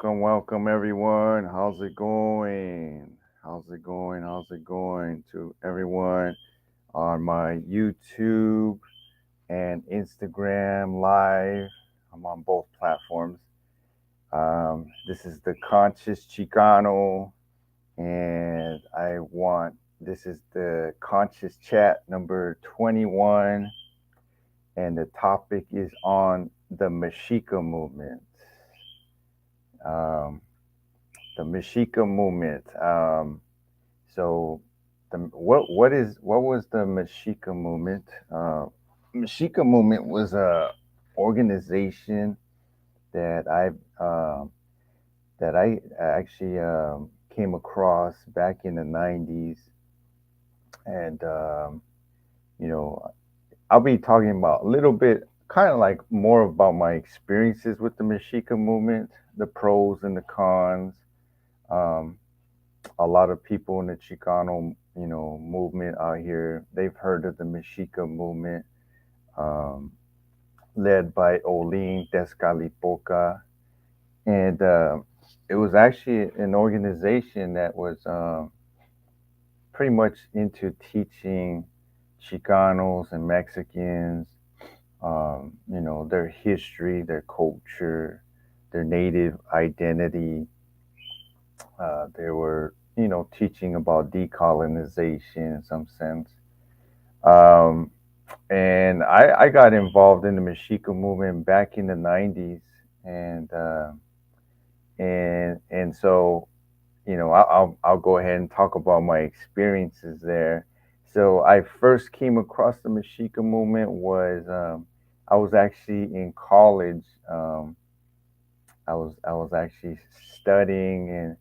welcome everyone. How's it going? How's it going to everyone on my YouTube and Instagram live? I'm on both platforms. This is the Conscious Chicano, and this is the Conscious Chat number 21, and the topic is on the Mexica movement. Um, the Mexica movement. So, what was the Mexica movement? Mexica movement was a organization that um I actually came across back in the '90s, and you know I'll be talking about a little bit, kind of like more about my experiences with the Mexica movement, the pros and the cons. Um, a lot of people in the Chicano, movement out here, they've heard of the Mexica movement, um, led by Olin Tezcatlipoca, and it was actually an organization that was pretty much into teaching Chicanos and Mexicans, their history, their culture, their native identity. They were, teaching about decolonization in some sense. Um, and I got involved in the Mexica movement back in the '90s, and so I'll go ahead and talk about my experiences there. So I first came across the Mexica movement was I was actually in college. I was actually studying,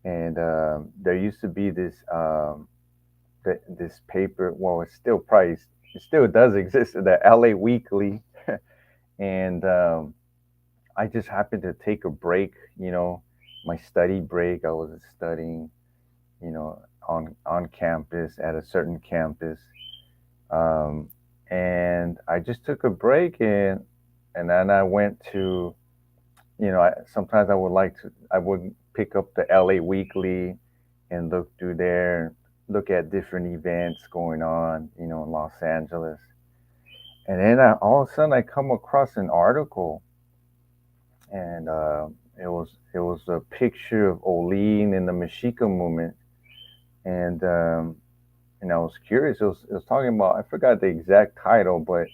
and there used to be this paper. Well, it still does exist, the LA Weekly, and I just happened to take a break. My study break. I was studying, on campus at a certain campus, um, and I just took a break, and then I went to, sometimes I would pick up the LA Weekly and look through there, look at different events going on, in Los Angeles. And then all of a sudden I come across an article, and it was a picture of Olin in the Mexica movement, and I was curious. It was talking about, I forgot the exact title, but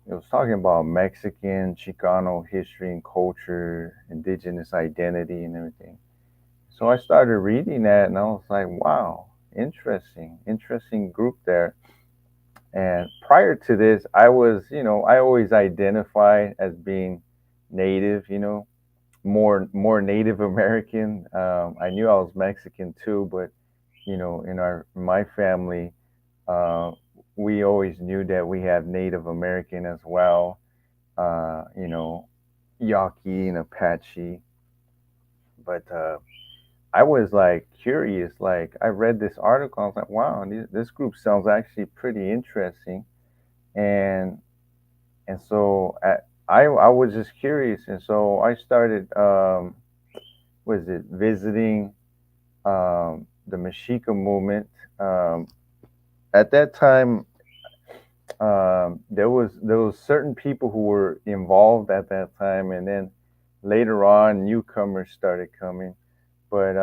it was talking about Mexican Chicano history and culture, indigenous identity, and everything. So I started reading that, and I was like, wow, interesting group there. And prior to this, I always identified as being native, more Native American. I knew I was Mexican too, but in my family, uh, we always knew that we have Native American as well. Uh, you know, Yaqui and Apache. But I was like curious. Like I read this article, I was like, wow, this group sounds actually pretty interesting, and I was just curious, and so I started was it visiting the Mexica movement. Um, at that time, there was certain people who were involved at that time, and then later on, newcomers started coming. But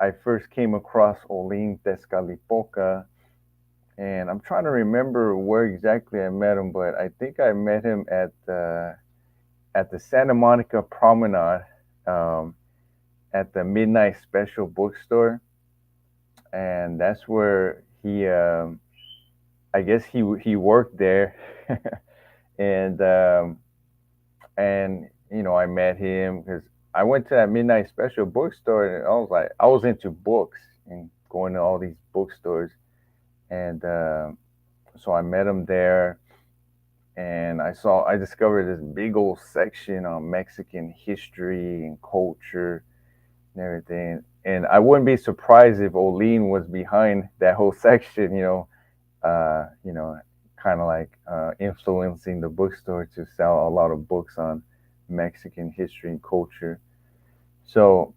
I first came across Olin Tezcatlipoca, and I'm trying to remember where exactly I met him, but I think I met him at the Santa Monica Promenade, um, at the Midnight Special bookstore, and that's where I guess he worked there, and I met him because I went to that Midnight Special bookstore, and I was into books and going to all these bookstores, and so I met him there, and I discovered this big old section on Mexican history and culture and everything. And I wouldn't be surprised if Olin was behind that whole section, uh, you know, kind of like influencing the bookstore to sell a lot of books on Mexican history and culture. So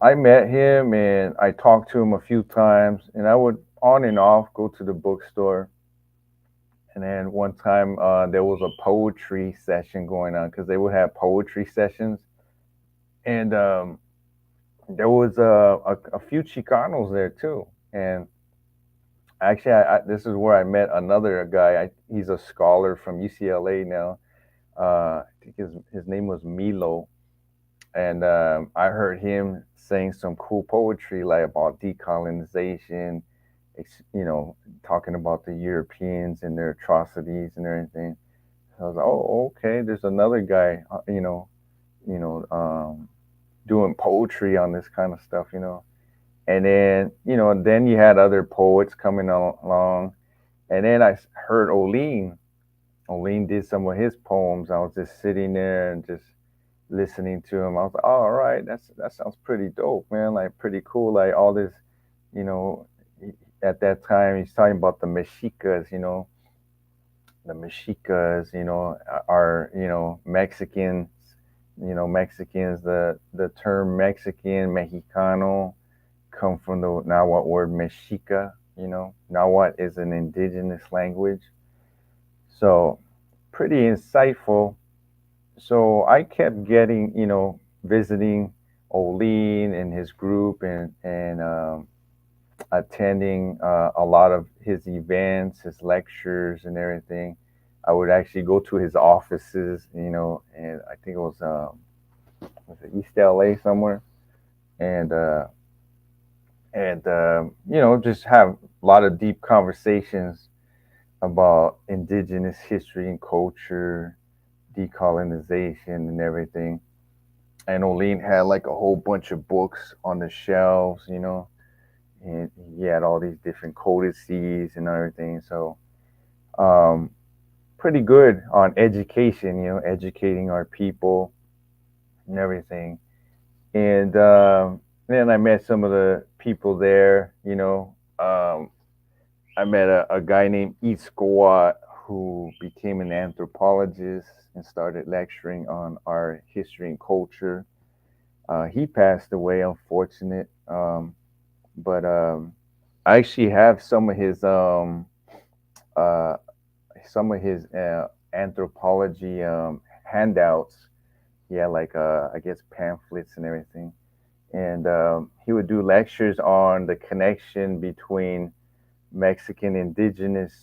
I met him and I talked to him a few times, and I would on and off go to the bookstore. And then one time there was a poetry session going on because they would have poetry sessions, and there was a few Chicanos there too. And actually, this is where I met another guy. He's a scholar from UCLA now. I think his name was Milo, and I heard him saying some cool poetry like about decolonization, talking about the Europeans and their atrocities and everything. So I was like, oh, okay. There's another guy, you know, doing poetry on this kind of stuff, And then, then you had other poets coming along, and then I heard Oline. Oline did some of his poems. I was just sitting there and just listening to him. I was like, oh, all right, that sounds pretty dope, man. Like pretty cool. Like all this, you know, at that time he's talking about the Mexicas, the Mexicas, are Mexicans, Mexicans. The term Mexican, Mexicano, come from the Nahuatl word Mexica. Nahuatl is an indigenous language, so pretty insightful. So I kept getting, visiting Olin and his group, and attending a lot of his events, his lectures, and everything. I would actually go to his offices, and I think it was it East LA somewhere, and just have a lot of deep conversations about indigenous history and culture, decolonization, and everything. And Olin had like a whole bunch of books on the shelves, and he had all these different codices and everything. So, um, pretty good on education, educating our people and everything. And then I met some of the people there, I met a guy named Eat Squat who became an anthropologist and started lecturing on our history and culture. He passed away, unfortunate. But I actually have uh, some of his anthropology handouts. He had like I guess pamphlets and everything, and he would do lectures on the connection between Mexican indigenous,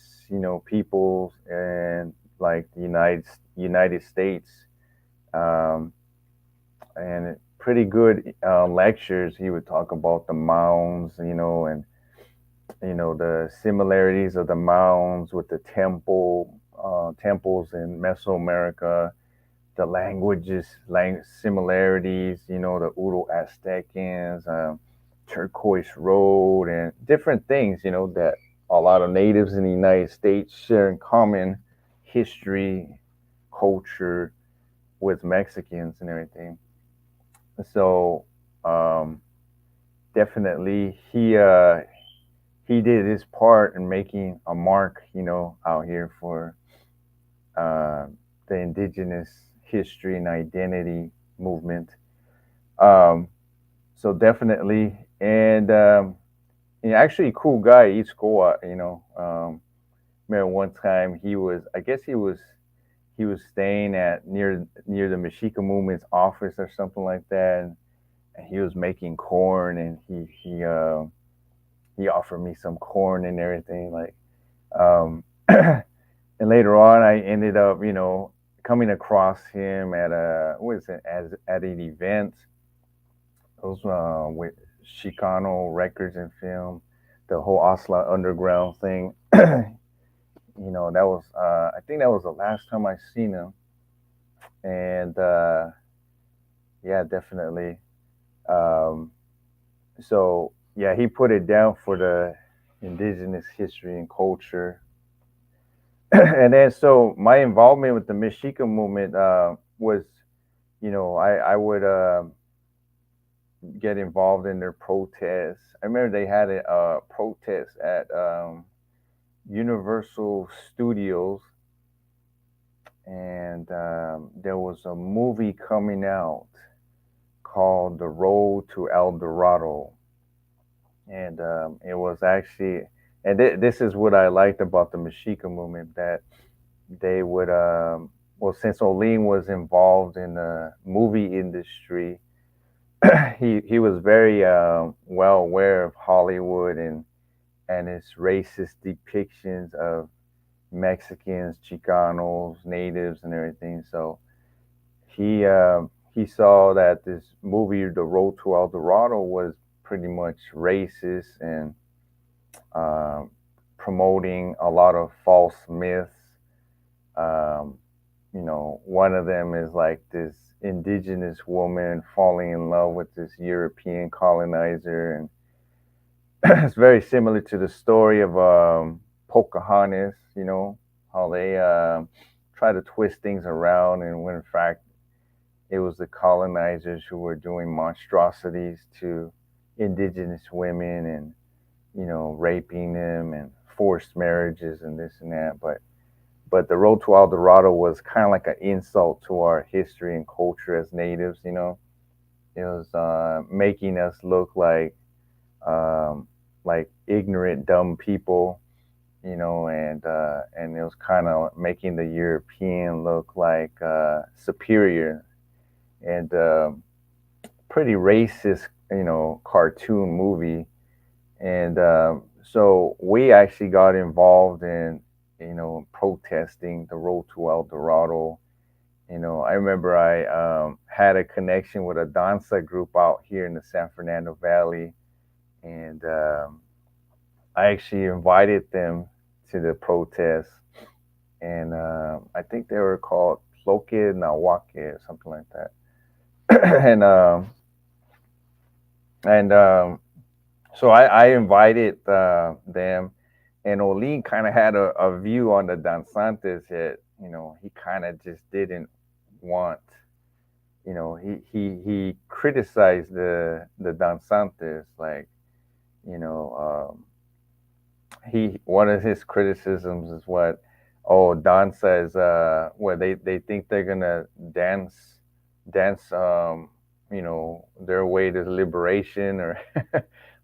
peoples and like the United States. Um, and pretty good lectures. He would talk about the mounds, and the similarities of the mounds with the temples in Mesoamerica, the similarities, the Ural Aztecans, Turquoise Road, and different things, that a lot of natives in the United States share in common history, culture with Mexicans and everything. So um, definitely he did his part in making a mark, out here for uh, the indigenous history and identity movement. Um, so definitely, and actually, a cool guy, East Goa. Remember one time I guess he was staying at near the Mexica movement's office or something like that, and he was making corn, and he offered me some corn and everything, like. Um, and later on, I ended up, coming across him at what is it, as at an event. Those with Chicano Records and Film, the whole Osla Underground thing. That was I think that was the last time I seen him, and yeah, definitely. Um, so yeah, he put it down for the indigenous history and culture. And then so my involvement with the Mexica movement was, I would get involved in their protests. I remember they had a protest at Universal Studios, and there was a movie coming out called The Road to El Dorado. And it was actually, and this is what I liked about the Mexica movement, that they would, well, since Olin was involved in the movie industry, he was very well aware of Hollywood and its racist depictions of Mexicans, Chicanos, natives, and everything. So he saw that this movie, The Road to El Dorado, was pretty much racist and uh, promoting a lot of false myths. Um, one of them is like this indigenous woman falling in love with this European colonizer, and it's very similar to the story of Pocahontas. How they try to twist things around, and when in fact it was the colonizers who were doing monstrosities to indigenous women, and raping them and forced marriages and this and that. But the road to El Dorado was kind of like an insult to our history and culture as natives. It was making us look um, like ignorant, dumb people. And it was kind of making the European look like superior, and pretty racist, cartoon movie. And so we actually got involved in, protesting the road to El Dorado. I remember I had a connection with a danza group out here in the San Fernando Valley, and I actually invited them to the protest. And I think they were called Ploke Nawake or something like that. and and So I invited them, and Olin kind of had a view on the danzantes that he kind of just didn't want. He criticized the danzantes, like you know he one of his criticisms is what, oh, danza is where they think they're gonna dance their way to liberation, or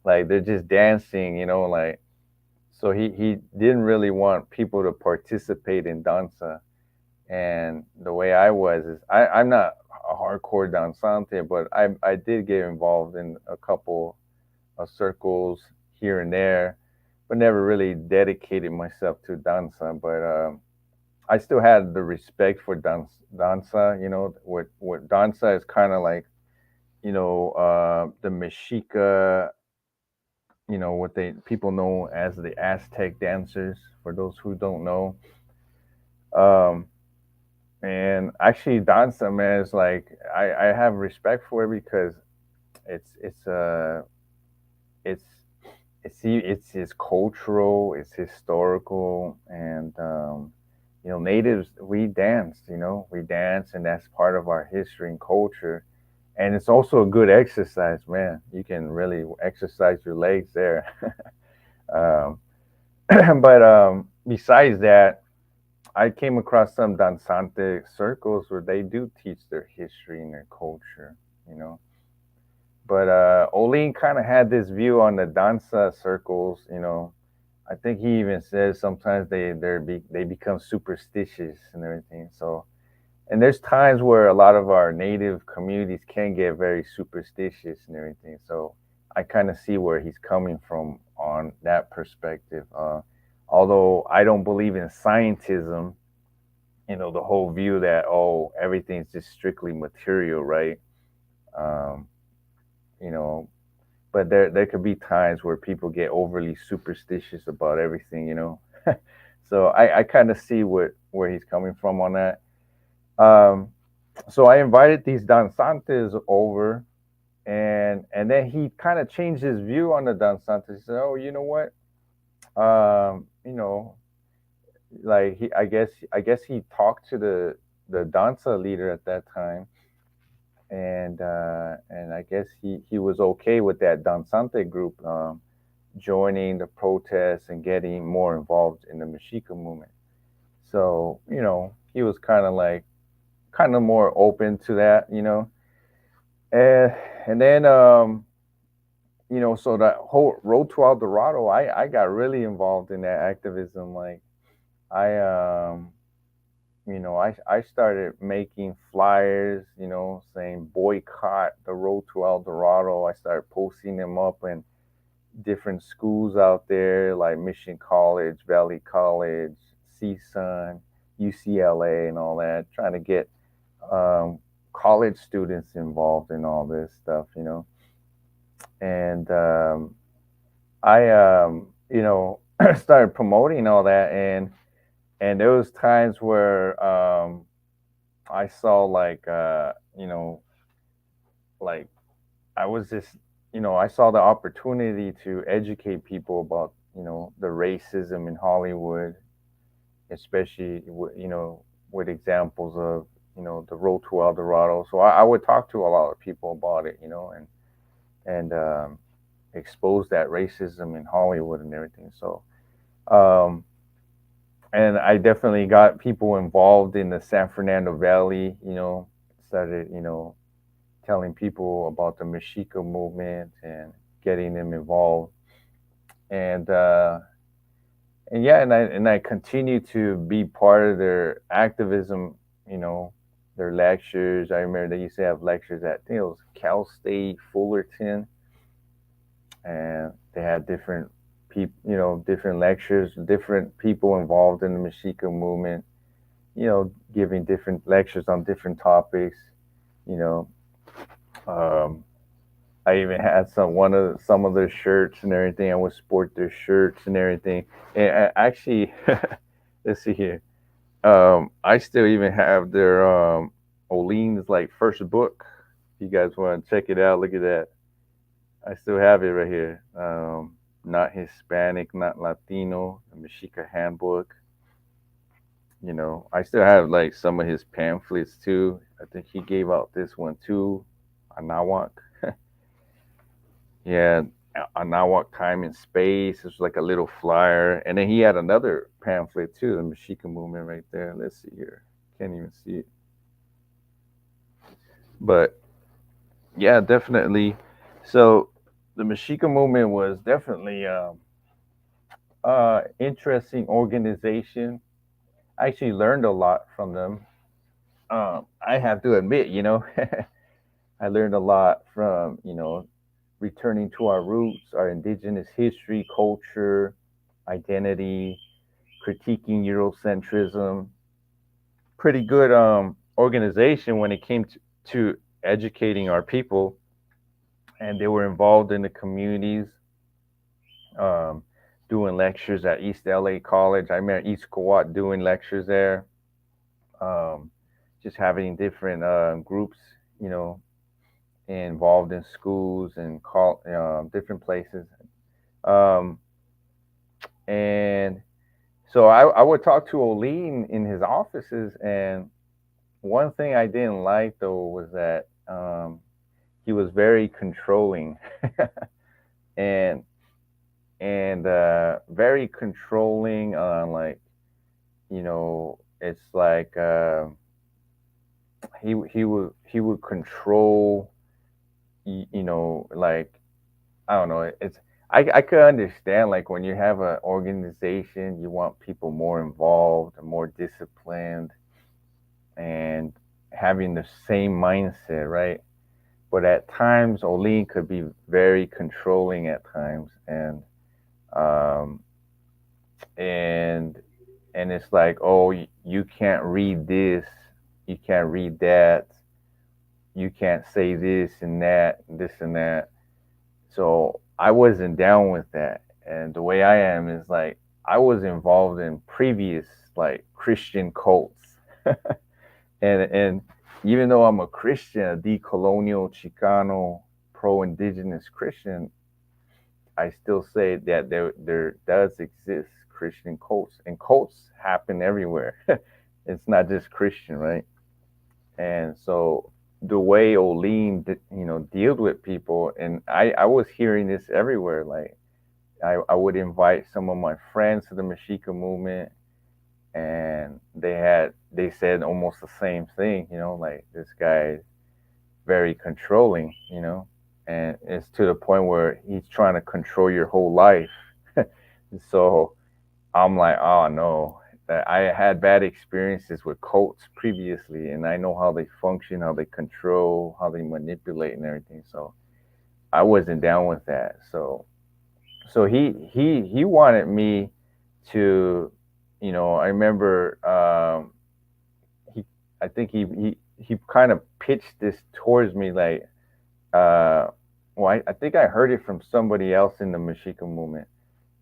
like they're just dancing, like. So he didn't really want people to participate in danza. And the way I was is I'm not a hardcore danzante, but I did get involved in a couple of circles here and there, but never really dedicated myself to danza. But I still had the respect for danza. What danza is kind of like, the Mexica, what they people know as the Aztec dancers. For those who don't know, um, and actually, danza, man, is like I have respect for it because it's it's uh it's it's cultural, it's historical, and natives, we dance, and that's part of our history and culture. And it's also a good exercise, man. You can really exercise your legs there. um, but besides that, I came across some danzante circles where they do teach their history and their culture, you know. But Olin kind of had this view on the danza circles. I think he even says sometimes they become superstitious and everything. So, and there's times where a lot of our native communities can get very superstitious and everything. So I kind of see where he's coming from on that perspective. Although I don't believe in scientism, the whole view that, oh, everything's just strictly material, right? Um, you know, but there could be times where people get overly superstitious about everything. So I kind of see where he's coming from on that. Um, so I invited these danzantes over, and then he kind of changed his view on the danzantes. He said, "Oh, you know what? Um, you know, like I guess he talked to the danza leader at that time, and I guess he was okay with that danzante group joining the protests and getting more involved in the Mexica movement. So he was kind of more open to that. and and then so that whole road to El Dorado, I got really involved in that activism. Like I I started making flyers, saying boycott the road to El Dorado. I started posting them up in different schools out there like Mission College, Valley College, CSUN, UCLA, and all that, trying to get um, college students involved in all this stuff. And I, started promoting all that, and there was times where I saw like I was just, I saw the opportunity to educate people about, the racism in Hollywood, especially, with examples of, the road to El Dorado. So I would talk to a lot of people about it, and expose that racism in Hollywood and everything. So, um, and I definitely got people involved in the San Fernando Valley, started, telling people about the Mexica movement and getting them involved. And yeah, and I continue to be part of their activism. You know, their lectures. I remember they used to have lectures at, it was Cal State Fullerton, and they had different people, different lectures, different people involved in the Mexica movement. Giving different lectures on different topics. You know, um, I even had some of their shirts and everything. I would sport their shirts and everything. And actually, let's see here. I still even have their Olean's like first book. If you guys want to check it out, look at that. I still have it right here. Not Hispanic, not Latino, the Mexica Handbook. I still have like some of his pamphlets too. I think he gave out this one too, Anawak. Yeah, Anawak Time and Space. It's like a little flyer, and then he had another pamphlet too, the Mexica movement right there. Let's see here. Can't even see it, but yeah, definitely. So the Mexica movement was definitely interesting organization. I actually learned a lot from them. I have to admit, I learned a lot from returning to our roots, our indigenous history, culture, identity, critiquing Eurocentrism. Pretty good organization when it came to educating our people, and they were involved in the communities, um, doing lectures at East LA College. I remember East Kowat doing lectures there, um, just having different groups, you know, involved in schools and different places. Um, and so I would talk to Olean in his offices, and one thing I didn't like though was that he was very controlling, and very controlling on, like, it's like he would control, like, I don't know. I could understand, like, when you have an organization, you want people more involved, more disciplined, and having the same mindset, right? But at times, Olean could be very controlling at times, um, and it's like, oh, you can't read this, you can't read that, you can't say this and that. So I wasn't down with that. And the way I am is like, I was involved in previous like Christian cults, and even though I'm a Christian, a decolonial Chicano, pro-indigenous Christian, I still say that there does exist Christian cults, and cults happen everywhere. It's not just Christian, right? And so the way Olean, dealt with people, and I was hearing this everywhere. Like, I would invite some of my friends to the Mexica movement, and they said almost the same thing. Like, this guy. very controlling, you know, and it's to the point where he's trying to control your whole life. So I'm like, oh no. That I had bad experiences with cults previously, and I know how they function, how they control, how they manipulate, and everything. So I wasn't down with that. So he wanted me to, you know, I remember he I think he kind of pitched this towards me like uh well I think I heard it from somebody else in the Mexica movement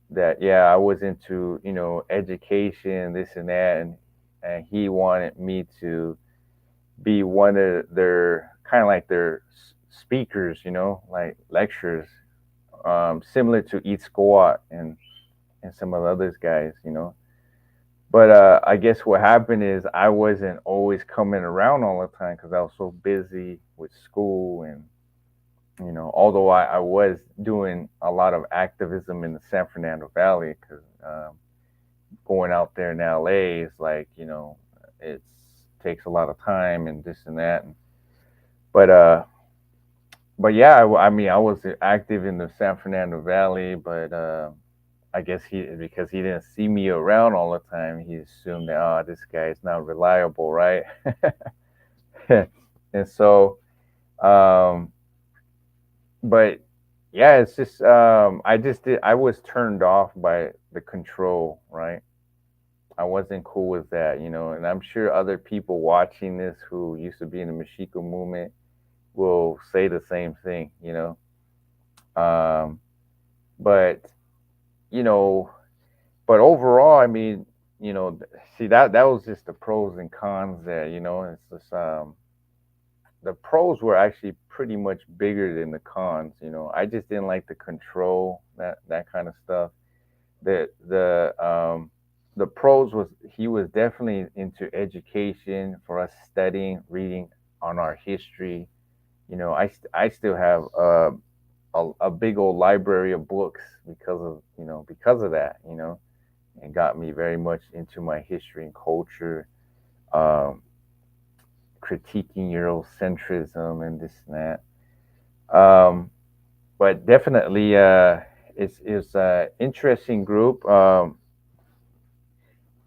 that yeah I was into, you know, education, this and that, and he wanted me to be one of their kind of like their speakers, you know, like lectures, similar to Eat Squat and some of the other guys, you know. But I guess what happened is I wasn't always coming around all the time because I was so busy with school and, you know, although I was doing a lot of activism in the San Fernando Valley because going out there in LA is like, you know, it takes a lot of time and this and that. But but yeah, I mean, I was active in the San Fernando Valley, but I guess he because he didn't see me around all the time, he assumed that oh, this guy is not reliable, right? And so, um, but yeah, it's just I was turned off by the control, right? I wasn't cool with that, you know, and I'm sure other people watching this who used to be in the Mexico movement will say the same thing, you know. Um, but you know, but overall, I mean, you know, see that was just the pros and cons there. You know, it's just the pros were actually pretty much bigger than the cons. You know, I just didn't like the control that kind of stuff. The pros was he was definitely into education for us studying, reading on our history. You know, I still have a big old library of books because of because of that. You know, and got me very much into my history and culture, um, critiquing Eurocentrism and this and that. But definitely, it's an interesting group,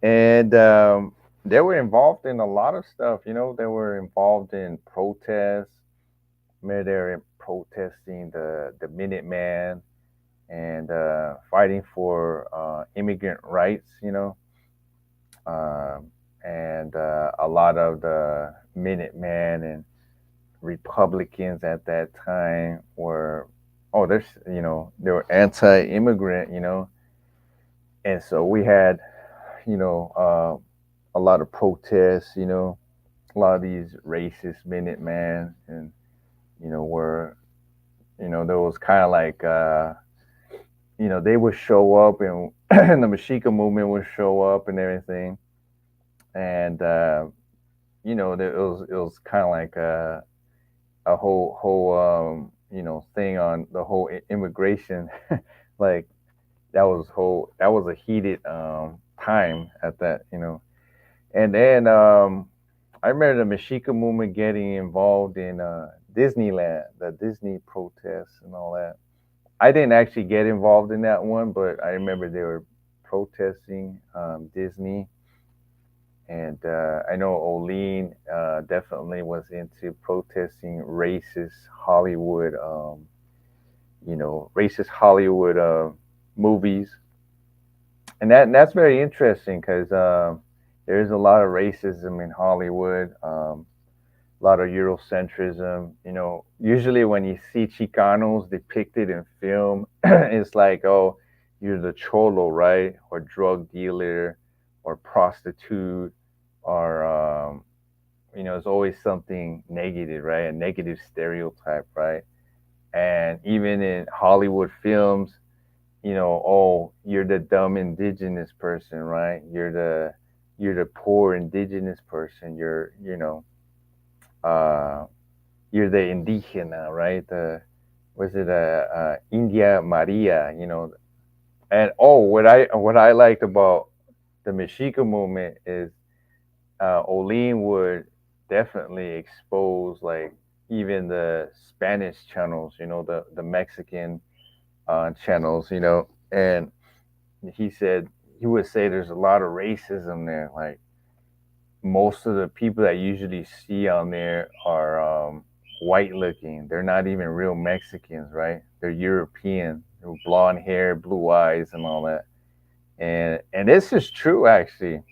and they were involved in a lot of stuff. You know, they were involved in protests. Maybe they were protesting the Minuteman and fighting for immigrant rights. You know, and a lot of the Minutemen and Republicans at that time were, oh, they were anti-immigrant, you know, and so we had, you know, a lot of protests, you know, a lot of these racist Minutemen, and were, there was kind of like, they would show up and, and the Mexica movement would show up and everything, and it was kind of like a whole thing on the whole immigration. Like that was a heated time at that, and then I remember the Mexica movement getting involved in Disneyland, the Disney protests and all that. I didn't actually get involved in that one, but I remember they were protesting Disney, and I know Olin definitely was into protesting Hollywood, racist Hollywood movies, and that's very interesting because there is a lot of racism in Hollywood, a lot of Eurocentrism. Usually when you see Chicanos depicted in film, it's like, oh, you're the cholo, right, or drug dealer, or prostitute, or it's always something negative, right? A negative stereotype, right? And even in Hollywood films, oh, you're the dumb indigenous person, right? You're the poor indigenous person. Uh, you're the indigena, right? The was it India Maria, And oh, what I liked about the Mexica movement is Olin would definitely expose like even the Spanish channels, the Mexican channels, and he said he would say there's a lot of racism there. Like most of the people that you usually see on there are white looking. They're not even real Mexicans, right? They're European, blonde hair, blue eyes, and all that. And this is true actually.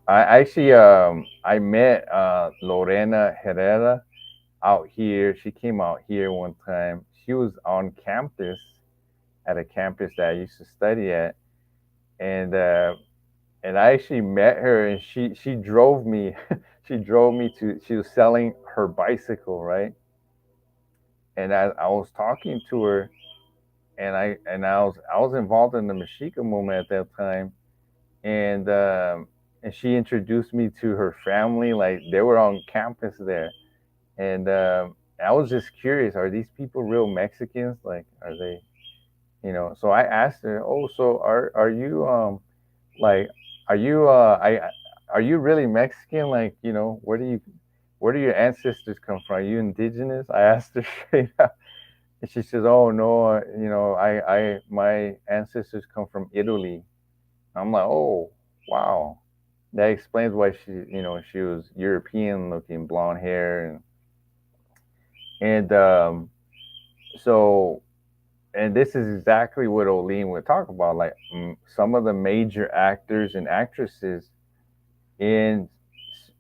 I met Lorena Herrera out here. She came out here one time. She was on campus at a campus that I used to study at, and I actually met her, and she drove me. She drove me to. She was selling her bicycle, right? And I was talking to her, and I was involved in the Mexica movement at that time, and she introduced me to her family. Like they were on campus there, and I was just curious: are these people real Mexicans? Like, are they? So I asked her, "Oh, so are you like are you are you really Mexican? Like, where do your ancestors come from? Are you indigenous?" I asked her straight up, and she says, "Oh no, I my ancestors come from Italy." I'm like, "Oh, wow." That explains why she was European looking, blonde hair, and so and this is exactly what Oline would talk about. Like some of the major actors and actresses in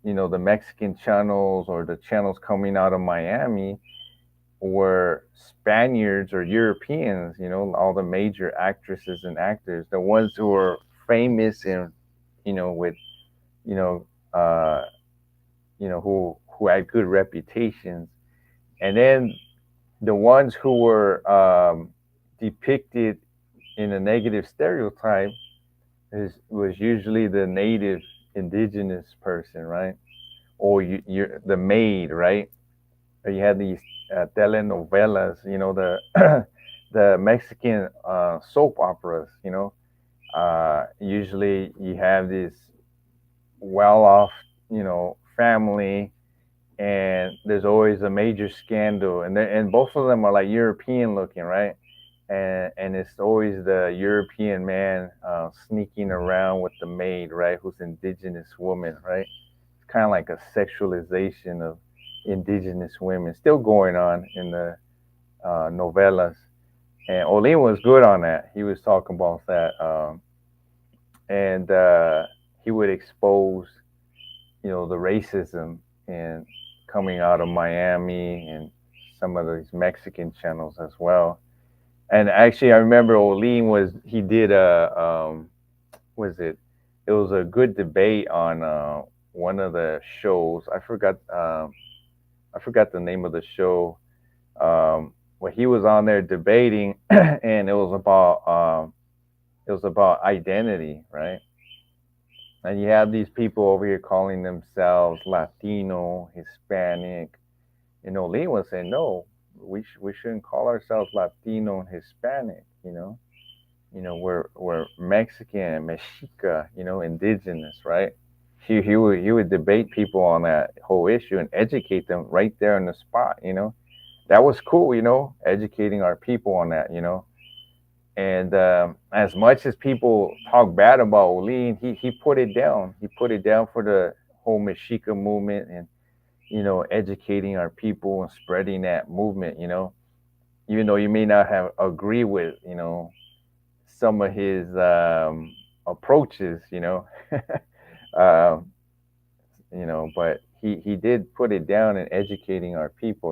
the Mexican channels or the channels coming out of Miami were Spaniards or Europeans. All the major actresses and actors, the ones who were famous and with you know uh, who had good reputations, and then the ones who were depicted in a negative stereotype was usually the native indigenous person, right? Or you're the maid, right? Or you had these telenovelas, the the Mexican soap operas, usually you have this well-off, family, and there's always a major scandal, and both of them are like European looking, right? And it's always the European man sneaking around with the maid, right, who's indigenous woman, right? It's kind of like a sexualization of indigenous women still going on in the novellas. And Olin was good on that. He was talking about that, and he would expose, the racism and coming out of Miami and some of these Mexican channels as well. And actually, I remember Olin he did was it? It was a good debate on one of the shows. I forgot the name of the show. Where he was on there debating, and it was about identity, right? And you have these people over here calling themselves Latino, Hispanic. Lee was saying, no, we shouldn't call ourselves Latino and Hispanic. We're Mexican, Mexica, indigenous, right? He would debate people on that whole issue and educate them right there on the spot. That was cool. Educating our people on that. And as much as people talk bad about Olin, he put it down. He put it down for the whole Mexica movement and educating our people and spreading that movement. Even though you may not have agree with some of his approaches. um, but he did put it down in educating our people.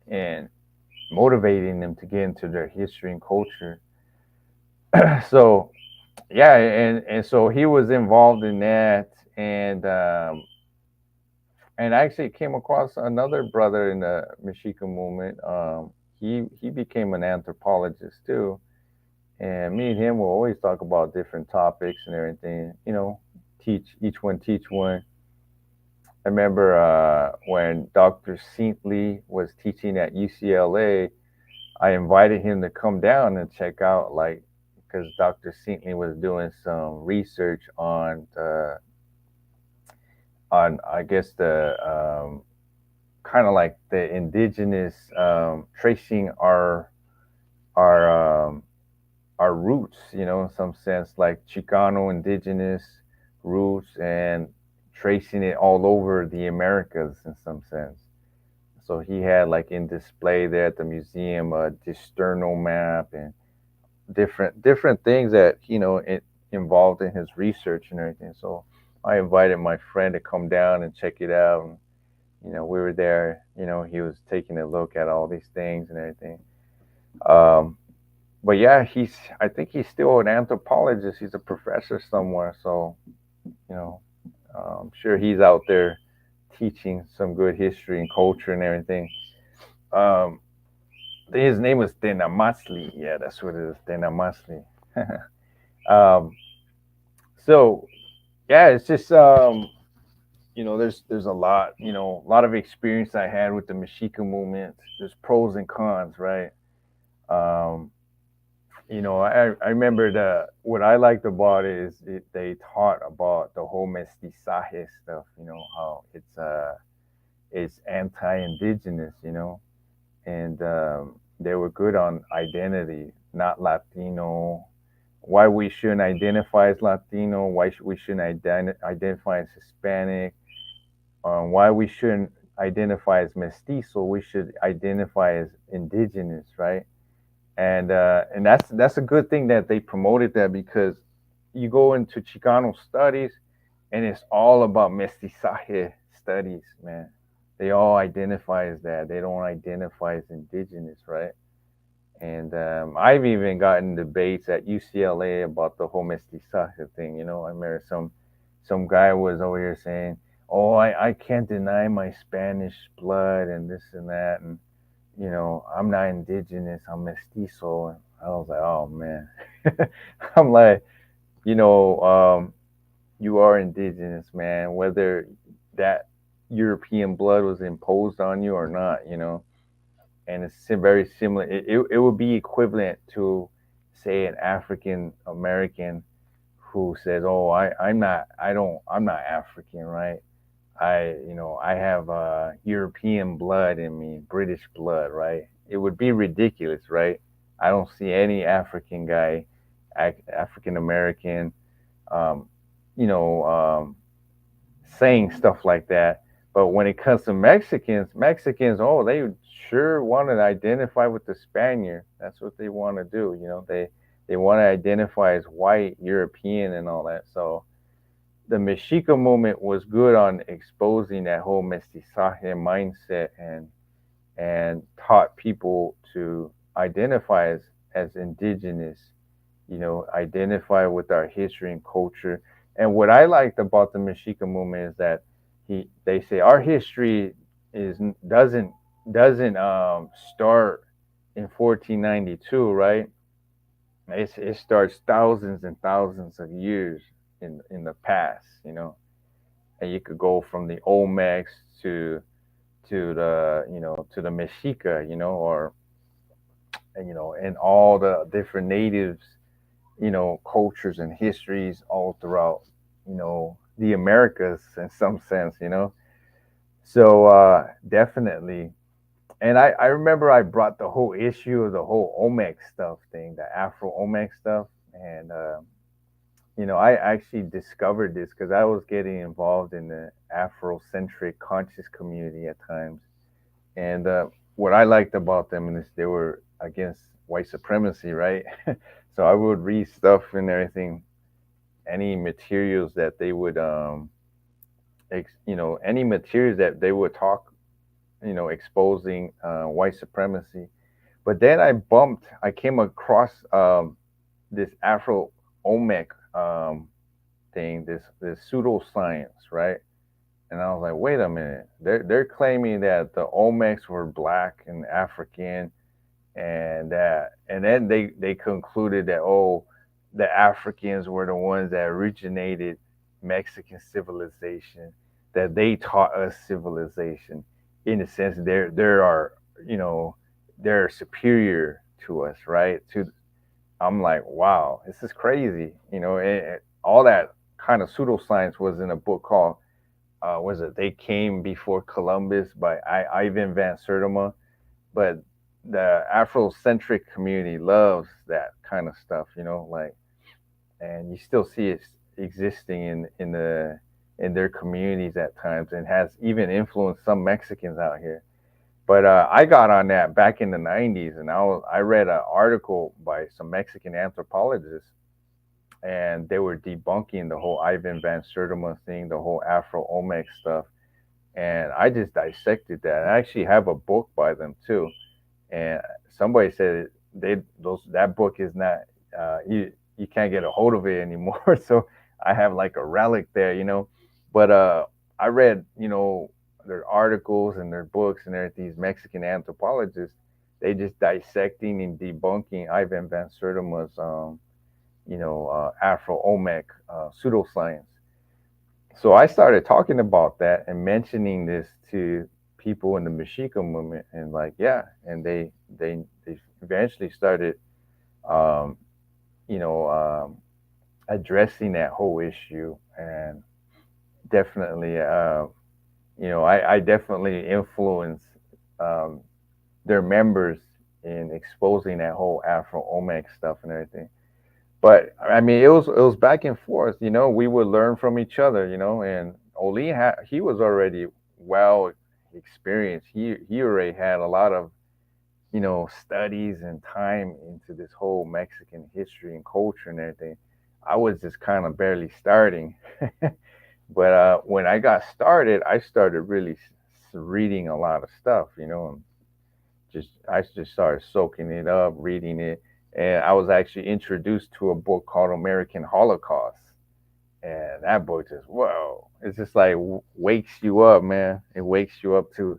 And motivating them to get into their history and culture. So yeah, and so he was involved in that, and I actually came across another brother in the Mexica movement. He became an anthropologist too, and me and him will always talk about different topics and everything. Teach one. I remember when Dr. Seatley was teaching at UCLA, I invited him to come down and check out, like, because Dr. Seatley was doing some research on I guess kind of like the indigenous, tracing our our roots, in some sense, like Chicano indigenous roots, and tracing it all over the Americas in some sense. So he had like in display there at the museum a discerno map and different things that it involved in his research and everything. So I invited my friend to come down and check it out. And, we were there. He was taking a look at all these things and everything. Um, but yeah, I think he's still an anthropologist. He's a professor somewhere. So you know, I'm sure he's out there teaching some good history and culture and everything. Um, his name was Tenamasli. Yeah, that's what it is, Tenamasli. um, so yeah, it's just there's a lot, a lot of experience I had with the Mexica movement. There's pros and cons, right? Um, I remember what I liked about it is they taught about the whole mestizaje stuff. How it's anti-indigenous. And they were good on identity, not Latino. Why we shouldn't identify as Latino? Why we shouldn't identify as Hispanic? Why we shouldn't identify as mestizo? We should identify as indigenous, right? And that's a good thing that they promoted that, because you go into Chicano studies and it's all about mestizaje studies, man. They all identify as that. They don't identify as indigenous, right? And I've even gotten debates at UCLA about the whole mestizaje thing. I remember some guy was over here saying, "Oh, I can't deny my Spanish blood and this and that," and I'm not indigenous, I'm mestizo. And I was like, oh man. I'm like, you know, um, you are indigenous, man, whether that European blood was imposed on you or not, and it's very similar. It would be equivalent to, say, an African American who says, "Oh, I'm not African, right? I have European blood in me, British blood, right?" It would be ridiculous, right? I don't see any African guy, African American, um, you know, saying stuff like that. But when it comes to Mexicans, oh, they sure want to identify with the Spaniard. That's what they want to do. They want to identify as white, European, and all that. So the Mexica movement was good on exposing that whole mestizaje mindset, and taught people to identify as indigenous, identify with our history and culture. And what I liked about the Mexica movement is that they say our history is doesn't start in 1492, right? It starts thousands and thousands of years in the past, and you could go from the Olmecs to the Mexica, or and all the different natives, cultures and histories all throughout, the Americas in some sense, So definitely. And I remember I brought the whole issue of the whole Olmec stuff thing, the Afro Olmec stuff, and I actually discovered this because I was getting involved in the Afrocentric conscious community at times. And what I liked about them is they were against white supremacy, right? So I would read stuff and everything, any materials that they would, any materials that they would talk, exposing white supremacy. But then I came across this Afro Olmec thing, this pseudoscience, right? And I was like, wait a minute, they're claiming that the Olmecs were black and African, and then they concluded that, oh, the Africans were the ones that originated Mexican civilization, that they taught us civilization. In a sense, they're our, you know they're superior to us, right? To I'm like, wow, this is crazy. All that kind of pseudoscience was in a book called was it They Came Before Columbus by Ivan Van Sertima. But the Afrocentric community loves that kind of stuff, like, and you still see it existing in their communities at times, and has even influenced some Mexicans out here. But I got on that back in the '90s, and I read an article by some Mexican anthropologists, and they were debunking the whole Ivan Van Sertima thing, the whole Afro Olmec stuff, and I just dissected that. I actually have a book by them too, and somebody said that book is not, you can't get a hold of it anymore. So I have like a relic there, But I read, their articles and their books, and there's these Mexican anthropologists. They just dissecting and debunking Ivan Van Sertima's Afro Olmec pseudoscience. So I started talking about that and mentioning this to people in the Mexica movement, and like, yeah, and they eventually started, um, you know, um, addressing that whole issue, and definitely, I definitely influenced, um, their members in exposing that whole Afro Olmec stuff and everything. But I mean, it was back and forth. We would learn from each other. And Oli he was already well experienced. He already had a lot of studies and time into this whole Mexican history and culture and everything. I was just kind of barely starting. But when I got started, I started really reading a lot of stuff. And I just started soaking it up, reading it, and I was actually introduced to a book called American Holocaust, and that book just, whoa, it's just like wakes you up, man. It wakes you up to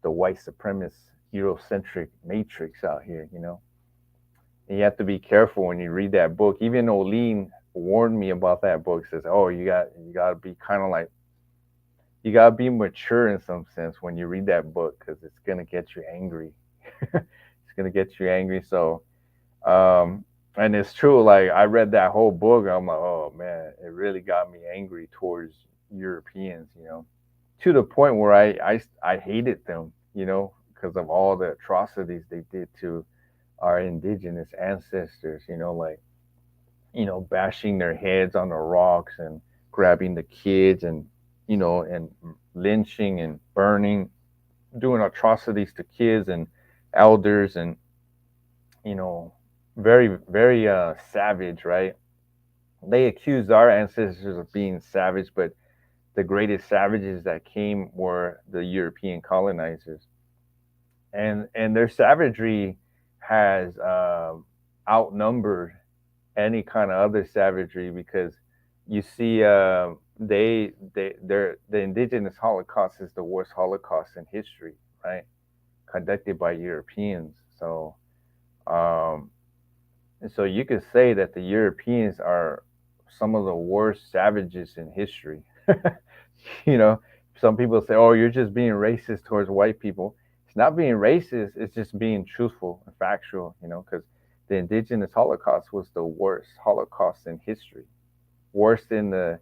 the white supremacist Eurocentric matrix out here, And you have to be careful when you read that book. Even Olin warned me about that book. Says, oh, you got to be kind of like, you got to be mature in some sense when you read that book, because it's gonna get you angry. It's gonna get you angry. So, and it's true. Like, I read that whole book, I'm like, oh man, it really got me angry towards Europeans. To the point where I hated them. Because of all the atrocities they did to our indigenous ancestors. Like, bashing their heads on the rocks, and grabbing the kids, and lynching and burning, doing atrocities to kids and elders, and you know very, very savage, right? They accused our ancestors of being savage, but the greatest savages that came were the European colonizers, and their savagery has outnumbered any kind of other savagery, because you see, the indigenous Holocaust is the worst Holocaust in history, right? Conducted by Europeans. Um, so you could say that the Europeans are some of the worst savages in history. you know, some people say, "Oh, you're just being racist towards white people." It's not being racist; it's just being truthful and factual. Because the indigenous Holocaust was the worst Holocaust in history, worse than the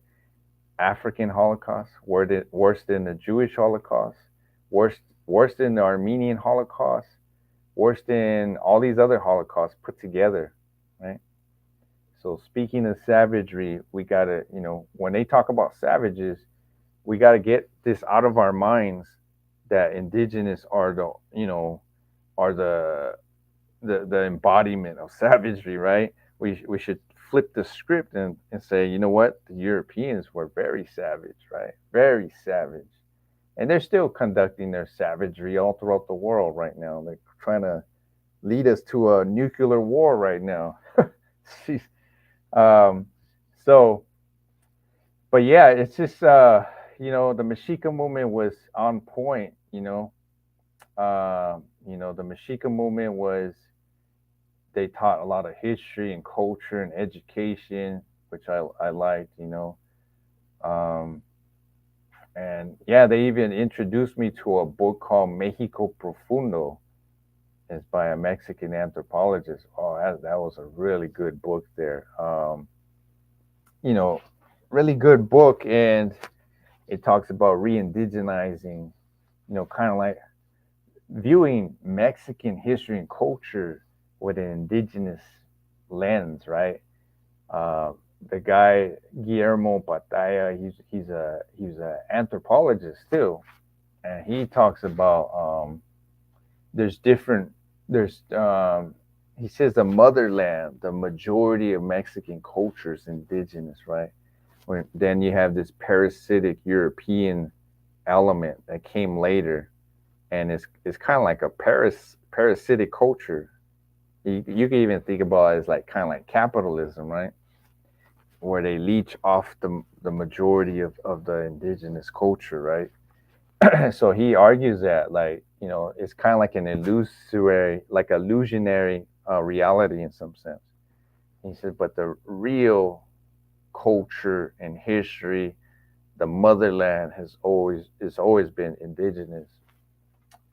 African Holocaust, worse than the Jewish Holocaust, worse worse than the Armenian Holocaust, worse than all these other Holocausts put together, right? So speaking of savagery, we gotta, when they talk about savages, we gotta get this out of our minds, that indigenous are are the embodiment of savagery, right? We should flip the script, and say, you know what, the Europeans were very savage, right? Very savage, and they're still conducting their savagery all throughout the world right now. They're trying to lead us to a nuclear war right now. Jeez. Um, so, but yeah, it's just the Mexica movement was on point. The Mexica movement was, they taught a lot of history and culture and education, which I liked. Um, and yeah, they even introduced me to a book called Mexico Profundo. It's by a Mexican anthropologist. Oh, that was a really good book there. You know, really good book. And It talks about re-indigenizing, kind of like viewing Mexican history and culture with an indigenous lens, right? Uh, the guy Guillermo Pataya, he's a anthropologist too, and he talks about there's different there's he says the motherland, the majority of Mexican culture is indigenous, right? Then you have this parasitic European element that came later, and it's kind of like a parasitic culture. You can even think about it as like kind of like capitalism, right? Where they leech off the majority of the indigenous culture, right? So he argues that, like, it's kind of like an illusionary reality in some sense. He said, but the real culture and history, the motherland has always been indigenous.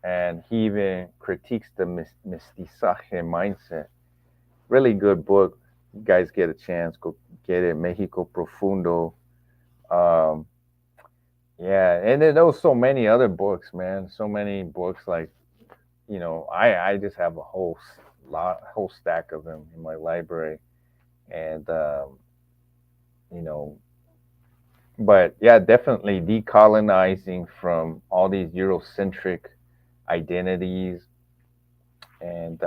And he even critiques the mestizaje mindset. Really good book. You guys get a chance, go get it. Mexico Profundo. Um, yeah, and then there was so many other books, man. So many books. Like, I just have a whole stack of them in my library, and you know, but yeah, definitely decolonizing from all these Eurocentric identities, and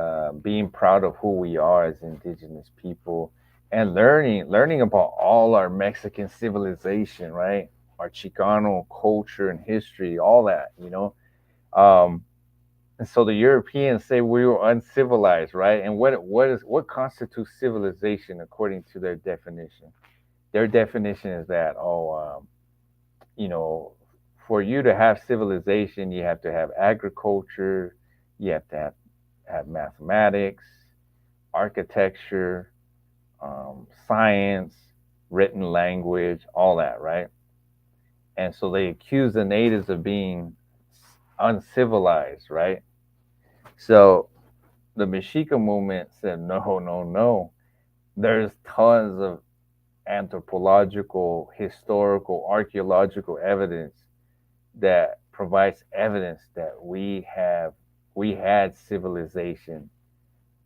being proud of who we are as indigenous people, and learning about all our Mexican civilization, right? Our Chicano culture and history, all that. Um, and so the Europeans say we were uncivilized, right? And what constitutes civilization according to their definition? Their definition is that, you know, for you to have civilization, you have to have agriculture, you have to have mathematics, architecture, science, written language, all that, right? And so they accuse the natives of being uncivilized, right? So the Mexica movement said, no, no, no. There's tons of anthropological, historical, archaeological evidence that provides evidence that we had civilization,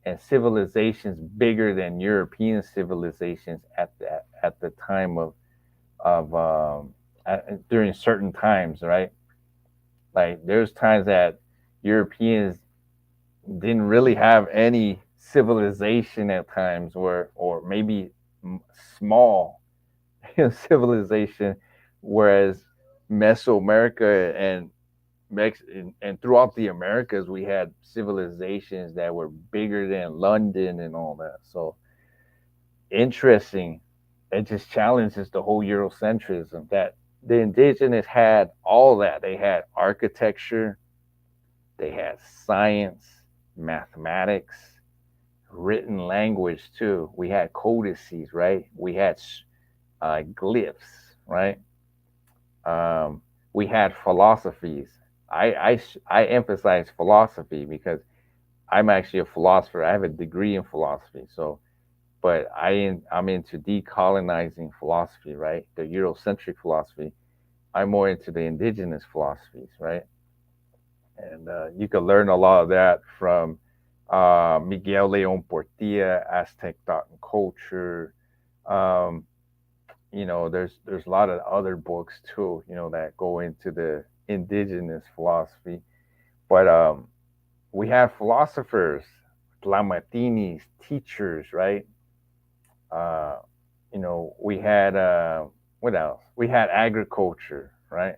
and civilizations bigger than European civilizations at the time of during certain times, right? Like there's times that Europeans didn't really have any civilization at times, or maybe small civilization, whereas Mesoamerica and throughout the Americas we had civilizations that were bigger than London and all that. So interesting. It just challenges the whole Eurocentrism that the indigenous had all that. They had architecture, they had science, mathematics, written language too. We had codices, right? We had glyphs, right? We had philosophies. I emphasize philosophy because I'm actually a philosopher. I have a degree in philosophy. So, but I'm into decolonizing philosophy, right? The Eurocentric philosophy. I'm more into the indigenous philosophies, right? And you can learn a lot of that from Miguel Leon Portilla, Aztec Thought and Culture. Um, there's a lot of other books too, that go into the indigenous philosophy. But we have philosophers, Tlamartinis, teachers, right? Uh, we had what else? We had agriculture, right?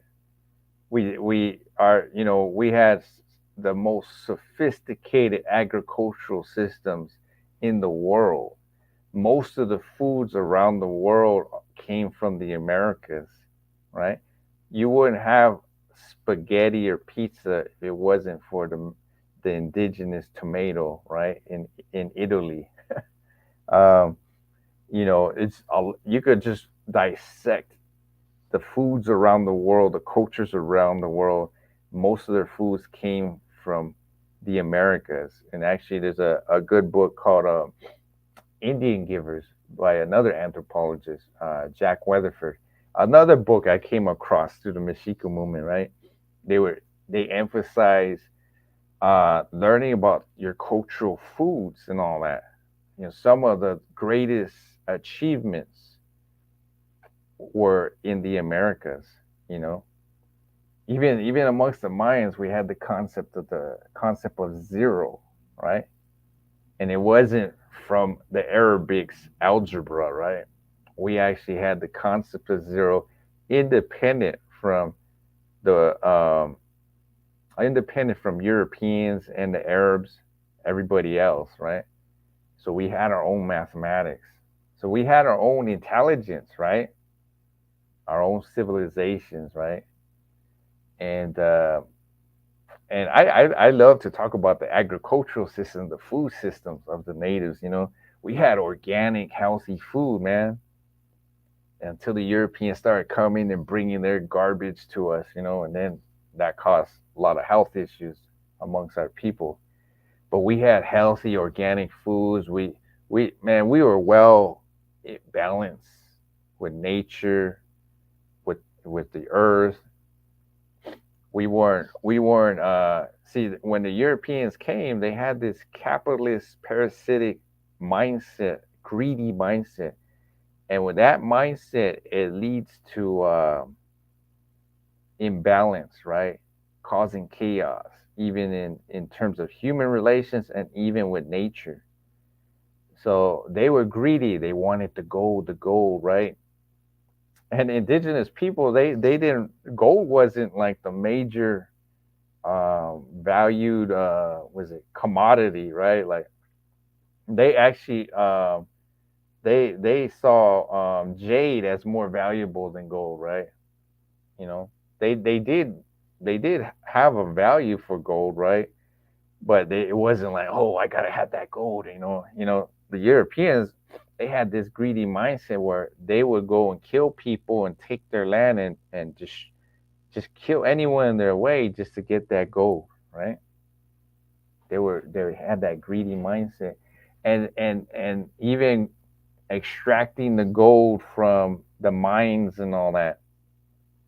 We had the most sophisticated agricultural systems in the world. Most of the foods around the world came from the Americas, right? You wouldn't have spaghetti or pizza if it wasn't for the indigenous tomato, right? In Italy. um, you could just dissect the foods around the world, the cultures around the world. Most of their foods came from the Americas. And actually, there's a good book called Indian Givers by another anthropologist, Jack Weatherford. Another book I came across through the Mexica movement, right? They emphasize learning about your cultural foods and all that. Some of the greatest achievements were in the Americas. You know, even amongst the Mayans, we had the concept of zero, right? And it wasn't from the Arabics algebra, right? We actually had the concept of zero independent from the independent from Europeans and the Arabs, everybody else, right? So we had our own mathematics. So we had our own intelligence, right? Our own civilizations, right? And I love to talk about the agricultural system, the food systems of the natives. We had organic, healthy food, man, until the Europeans started coming and bringing their garbage to us, and then that caused a lot of health issues amongst our people. But we had healthy, organic foods. We were well balanced with nature, with the earth. We weren't see, when the Europeans came, they had this capitalist parasitic mindset, greedy mindset. And with that mindset, it leads to imbalance, right? Causing chaos, even in terms of human relations and even with nature. So they were greedy. They wanted the gold, right? And indigenous people, they didn't. Gold wasn't like the major valued was it commodity, right? Like they actually they saw jade as more valuable than gold, right? You know, they did have a value for gold, right? But it wasn't like, oh, I gotta have that gold, the Europeans, they had this greedy mindset where they would go and kill people and take their land and just kill anyone in their way just to get that gold, right? They had that greedy mindset, and even extracting the gold from the mines and all that,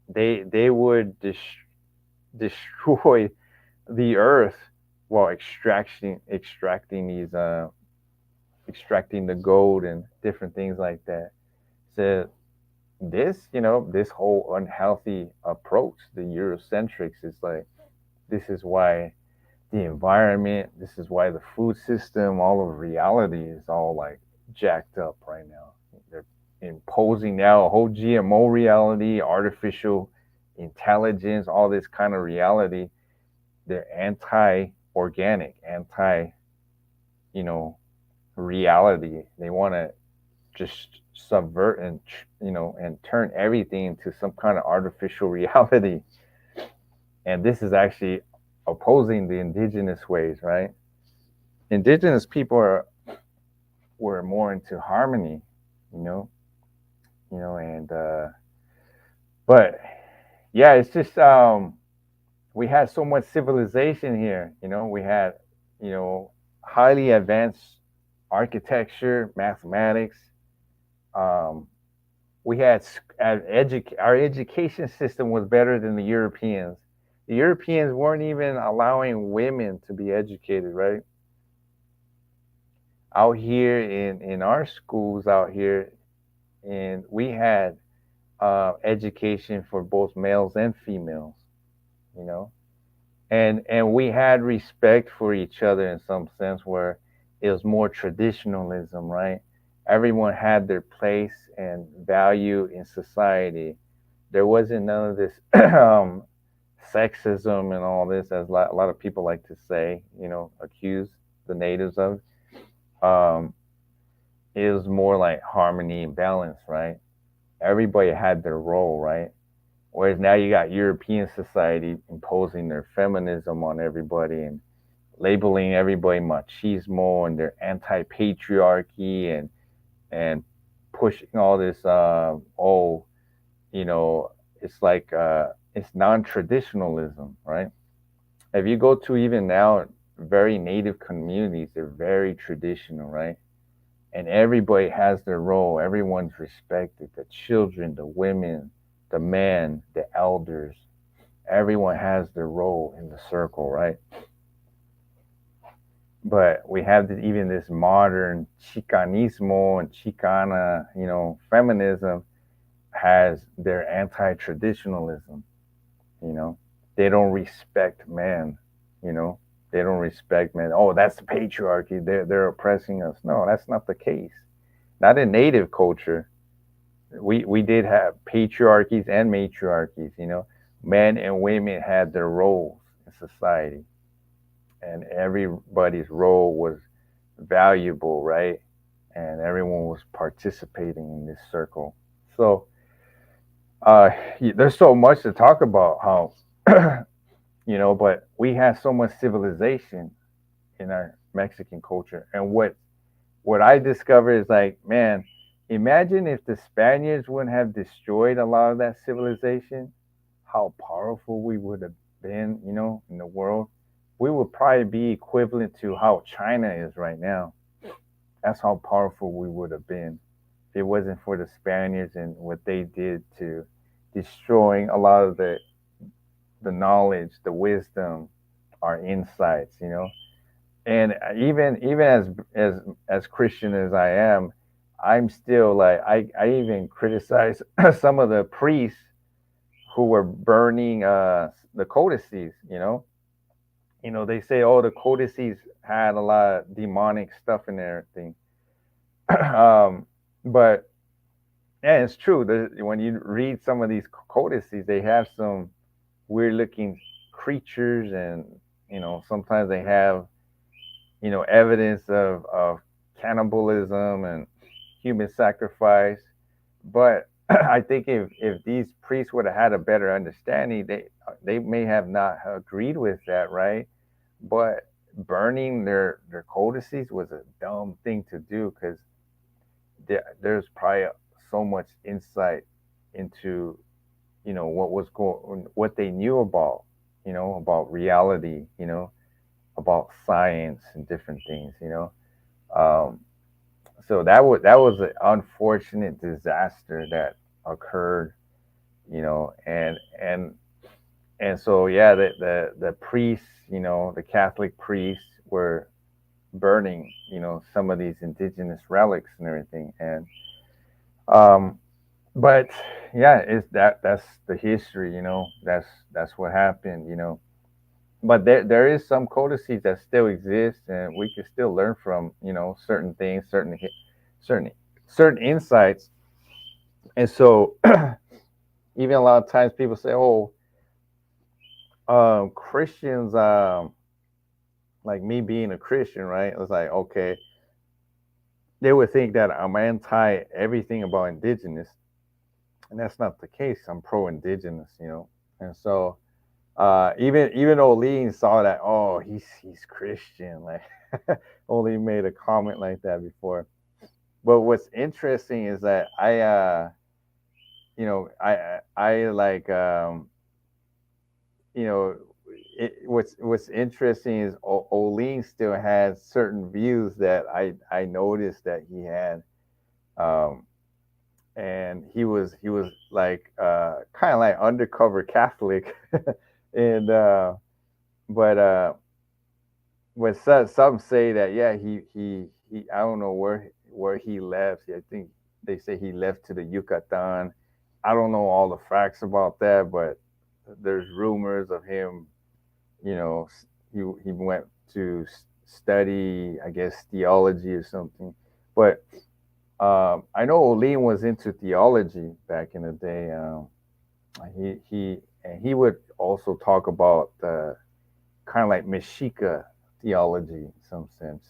they would destroy the earth while extracting the gold and different things like that. So this whole unhealthy approach, the Eurocentrics, is like, this is why the environment, this is why the food system, all of reality is all like jacked up right now. They're imposing now a whole GMO reality, artificial intelligence, all this kind of reality. They're anti-organic, you know, reality. They want to just subvert and turn everything into some kind of artificial reality. And this is actually opposing the indigenous ways, right? Indigenous people were more into harmony, you know, and but yeah, it's just we had so much civilization here. We had you know highly advanced architecture, mathematics. Um, we had our education system was better than the Europeans. The Europeans weren't even allowing women to be educated, right? Out here in our schools out here, and we had education for both males and females, you know, and we had respect for each other in some sense, where it was more traditionalism, right? Everyone had their place and value in society. There wasn't none of this sexism and all this, as a lot of people like to say, accuse the natives of. Um, it was more like harmony and balance, right? Everybody had their role, right? Whereas now you got European society imposing their feminism on everybody and labeling everybody machismo, and their anti-patriarchy, and pushing all this you know it's like it's non-traditionalism, right? If you go to even now very native communities, they're very traditional, right? and everybody has their role. Everyone's respected. The children, the women, the men, the elders. Everyone has their role in the circle, right? But we have even this modern chicanismo and chicana, feminism has their anti-traditionalism. You know, they don't respect men. You know, they don't respect men. Oh, that's the patriarchy. They're oppressing us. No, that's not the case. Not in native culture. We did have patriarchies and matriarchies. Men and women had their roles in society, and everybody's role was valuable, right? And everyone was participating in this circle. So there's so much to talk about how but we have so much civilization in our Mexican culture. And what I discovered is like, man, imagine if the Spaniards wouldn't have destroyed a lot of that civilization, how powerful we would have been, in the world. We would probably be equivalent to how China is right now. That's how powerful we would have been if it wasn't for the Spaniards and what they did to destroying a lot of the knowledge, the wisdom, our insights. And even as Christian as I am, I'm still like I even criticize some of the priests who were burning the codices. They say, oh, the codices had a lot of demonic stuff in there, everything. But yeah, it's true. When you read some of these codices, they have some weird looking creatures, and sometimes they have evidence of cannibalism and human sacrifice. But I think if these priests would have had a better understanding, they may have not agreed with that, right? But burning their codices was a dumb thing to do, because there's probably so much insight into what they knew about reality, about science and different things. Um, so that was an unfortunate disaster that occurred. And so yeah, the priests, the Catholic priests were burning, some of these indigenous relics and everything. And um, but yeah, that's the history. That's what happened. But there is some codices that still exist, and we can still learn from certain things, certain certain insights. And so even a lot of times people say, oh, Christians, like me being a Christian, right? It was like, okay, they would think that I'm anti everything about indigenous, and that's not the case. I'm pro indigenous. And so even Olin saw that. Oh, he's Christian. Like, Olin made a comment like that before. But what's interesting is that I like, you know, what's interesting is Olin still has certain views that I noticed that he had. Um, and he was like kind of like undercover Catholic, and but some say that, yeah, he I don't know where he left. I think they say he left to the Yucatan. I don't know all the facts about that, but there's rumors of him. You know, he went to study, I guess, theology or something. But I know Olin was into theology back in the day. He would also talk about kind of like Mexica theology in some sense,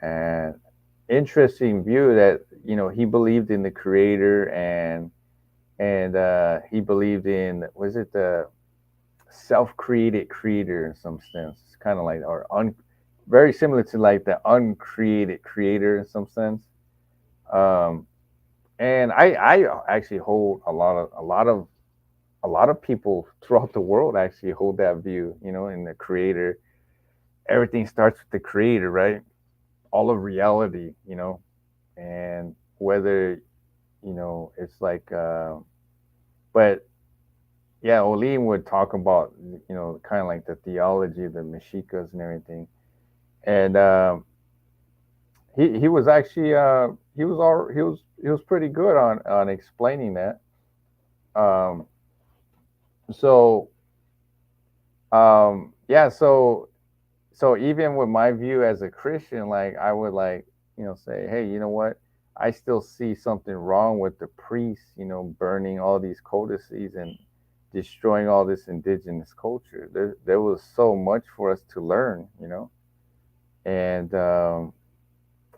and interesting view that he believed in the creator, and he believed in, was it the self-created creator in some sense, kind of like, or very similar to like the uncreated creator in some sense. Um, and I actually hold a lot of people throughout the world actually hold that view. In the creator, everything starts with the creator, right? all of reality, and whether, it's like, but yeah, Olim would talk about, kind of like the theology of the Mexicas and everything. And he was actually, he was pretty good on explaining that. Um, so yeah, so even with my view as a Christian, like I would like, say, hey, you know what? I still see something wrong with the priests, burning all these codices and destroying all this indigenous culture. There was so much for us to learn, and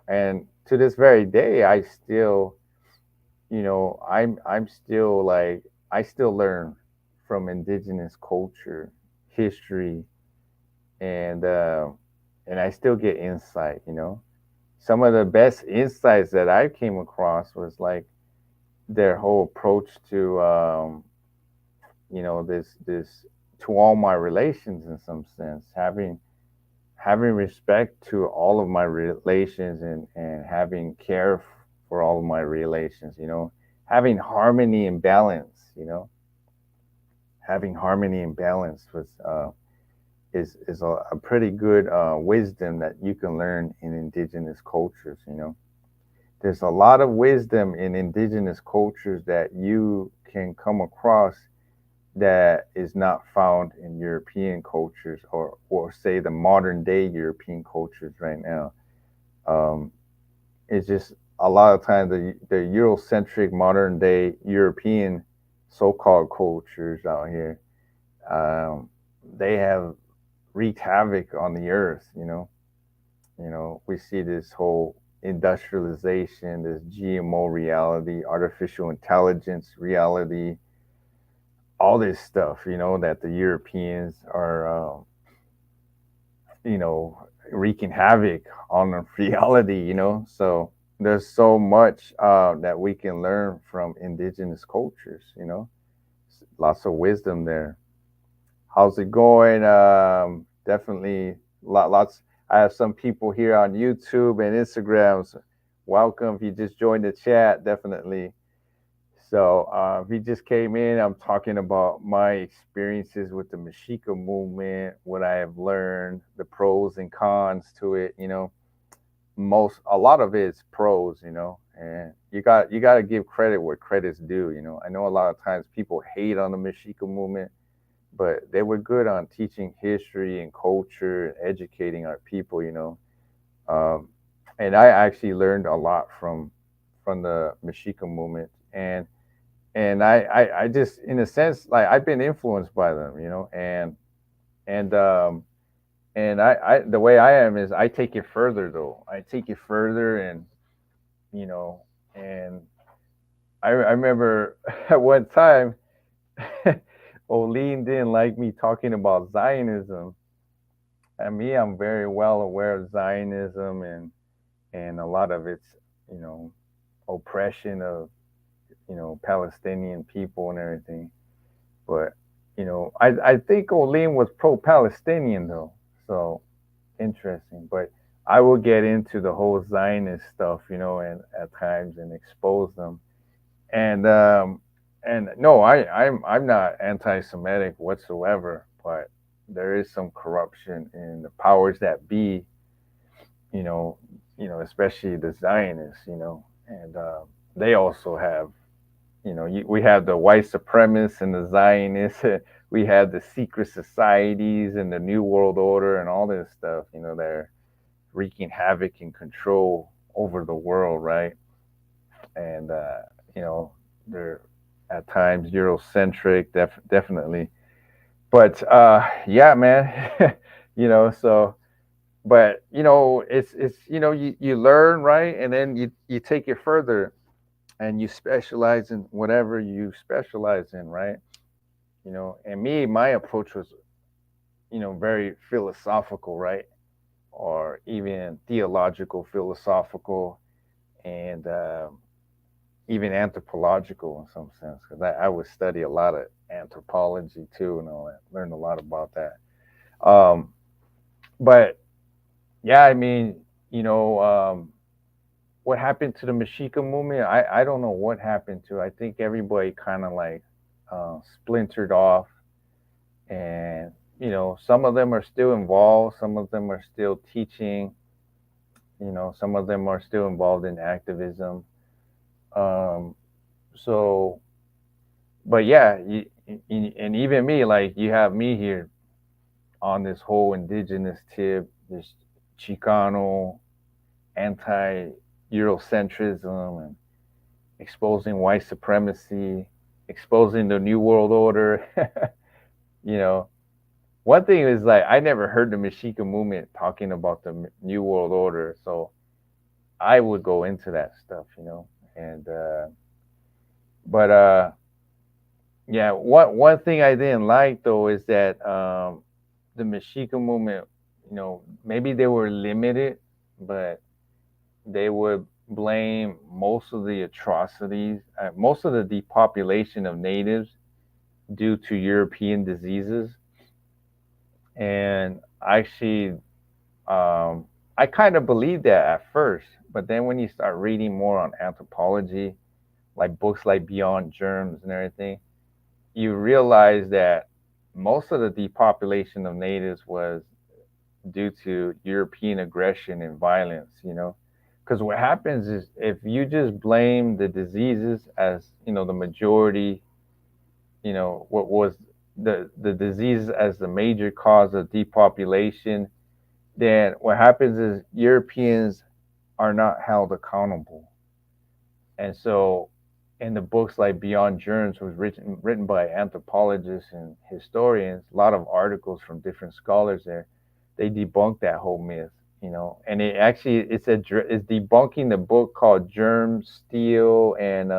and to this very day, I still, I'm still like, I still learn from indigenous culture, history, and I still get insight. Some of the best insights that I came across was like their whole approach to, this to all my relations in some sense, having respect to all of my relations, and having care for all of my relations. Having harmony and balance. Having harmony and balance was. Is a pretty good wisdom that you can learn in indigenous cultures. There's a lot of wisdom in indigenous cultures that you can come across that is not found in European cultures, or say the modern day European cultures right now. Um, it's just a lot of times the Eurocentric modern day European so-called cultures out here, um, they have wreaked havoc on the earth. We see this whole industrialization, this GMO reality, artificial intelligence reality, all this stuff, that the Europeans are, wreaking havoc on reality. So there's so much that we can learn from indigenous cultures. Lots of wisdom there. How's it going? Definitely lots. I have some people here on YouTube and Instagram. So welcome if you just joined the chat. Definitely. So if you just came in, I'm talking about my experiences with the Mexica movement, what I have learned, the pros and cons to it. A lot of it's pros. And you got to give credit where credit's due. I know a lot of times people hate on the Mexica movement, but they were good on teaching history and culture and educating our people. Um, and I actually learned a lot from the Mexica movement, and I just, in a sense, like I've been influenced by them. And I the way I am is I take it further though. I take it further, and you know, and I remember at one time, Oline didn't like me talking about Zionism. And me, I'm very well aware of Zionism, and a lot of its, you know, oppression of, Palestinian people and everything. But, I think Oline was pro-Palestinian though. So interesting. But I will get into the whole Zionist stuff, and at times, and expose them. And no, I'm not anti-Semitic whatsoever, but there is some corruption in the powers that be, you know, especially the Zionists, and they also have, we have the white supremacists and the Zionists. We have the secret societies and the New World Order and all this stuff. They're wreaking havoc and control over the world, right? And you know, they're at times Eurocentric, definitely. But yeah, man, so but it's you learn, right, and then you take it further, and you specialize in whatever you specialize in, right? And me, my approach was, very philosophical, right? Or even theological, philosophical, and even anthropological in some sense, because I would study a lot of anthropology too, and all that. Learned a lot about that. Um, but yeah, I mean, you know, what happened to the Mexica movement? I don't know what happened to. I think everybody kind of like splintered off, and some of them are still involved, some of them are still teaching, some of them are still involved in activism. Um, so, but yeah, and even me, like you have me here on this whole indigenous tip, this Chicano anti Eurocentrism and exposing white supremacy, exposing the New World Order. you know, One thing is like I never heard the Mexica movement talking about the New World Order, so I would go into that stuff, and but yeah, one thing I didn't like though is that the Mexica movement, maybe they were limited, but they would blame most of the atrocities, most of the depopulation of natives due to European diseases. And actually, I kind of believed that at first, but then when you start reading more on anthropology, like books like Beyond Germs and everything, you realize that most of the depopulation of natives was due to European aggression and violence, Because what happens is if you just blame the diseases as, the majority, what was the disease as the major cause of depopulation, then what happens is Europeans are not held accountable. And so in the books like Beyond Germs was written by anthropologists and historians, a lot of articles from different scholars there, they debunk that whole myth, And it actually it's debunking the book called Germ Steel and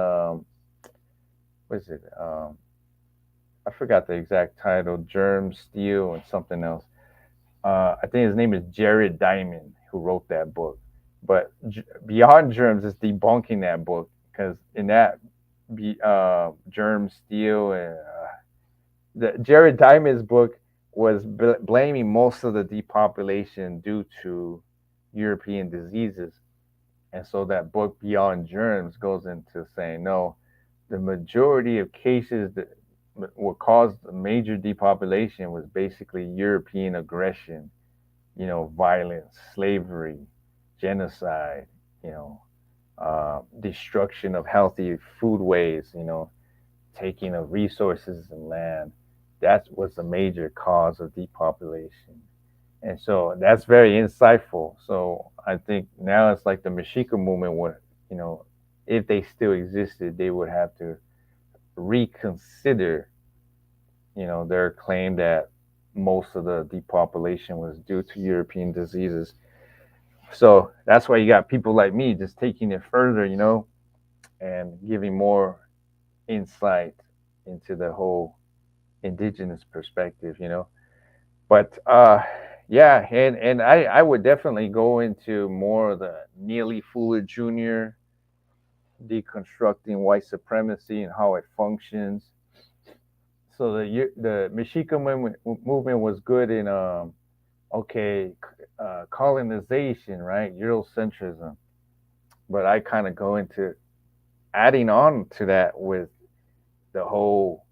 what is it? I forgot the exact title, Germ Steel and something else. I think his name is Jared Diamond who wrote that book. But Beyond Germs is debunking that book because in that Germ Steel and the Jared Diamond's book was blaming most of the depopulation due to European diseases, and so that book Beyond Germs goes into saying no, the majority of cases that what caused major depopulation was basically European aggression, violence, slavery, genocide, destruction of healthy foodways, taking of resources and land. That was the major cause of depopulation. And so that's very insightful. So I think now it's like the Mexica movement would, you know, if they still existed, they would have to reconsider, their claim that most of the depopulation was due to European diseases. So that's why you got people like me just taking it further, and giving more insight into the whole indigenous perspective, But yeah, and I would definitely go into more of the Neely Fuller Jr. deconstructing white supremacy and how it functions. So the Mexica movement was good in okay, colonization, right? Eurocentrism. But I kind of go into adding on to that with the whole,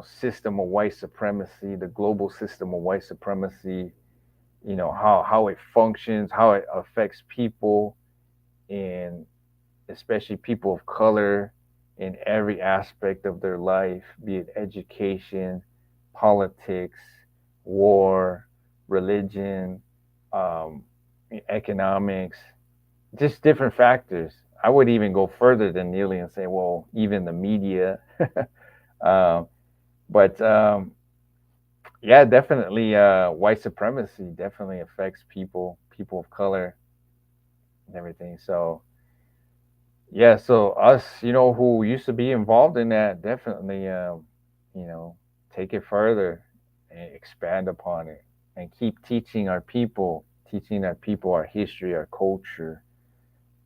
system of white supremacy, the global system of white supremacy, how it functions, how it affects people, and especially people of color in every aspect of their life, be it education, politics, war, religion, um, economics, just different factors. I would even go further than Neely and say, well, even the media. um, but yeah, definitely, white supremacy definitely affects people of color, and everything. So yeah, so us, who used to be involved in that, definitely, you know, take it further and expand upon it, and keep teaching our people our history, our culture,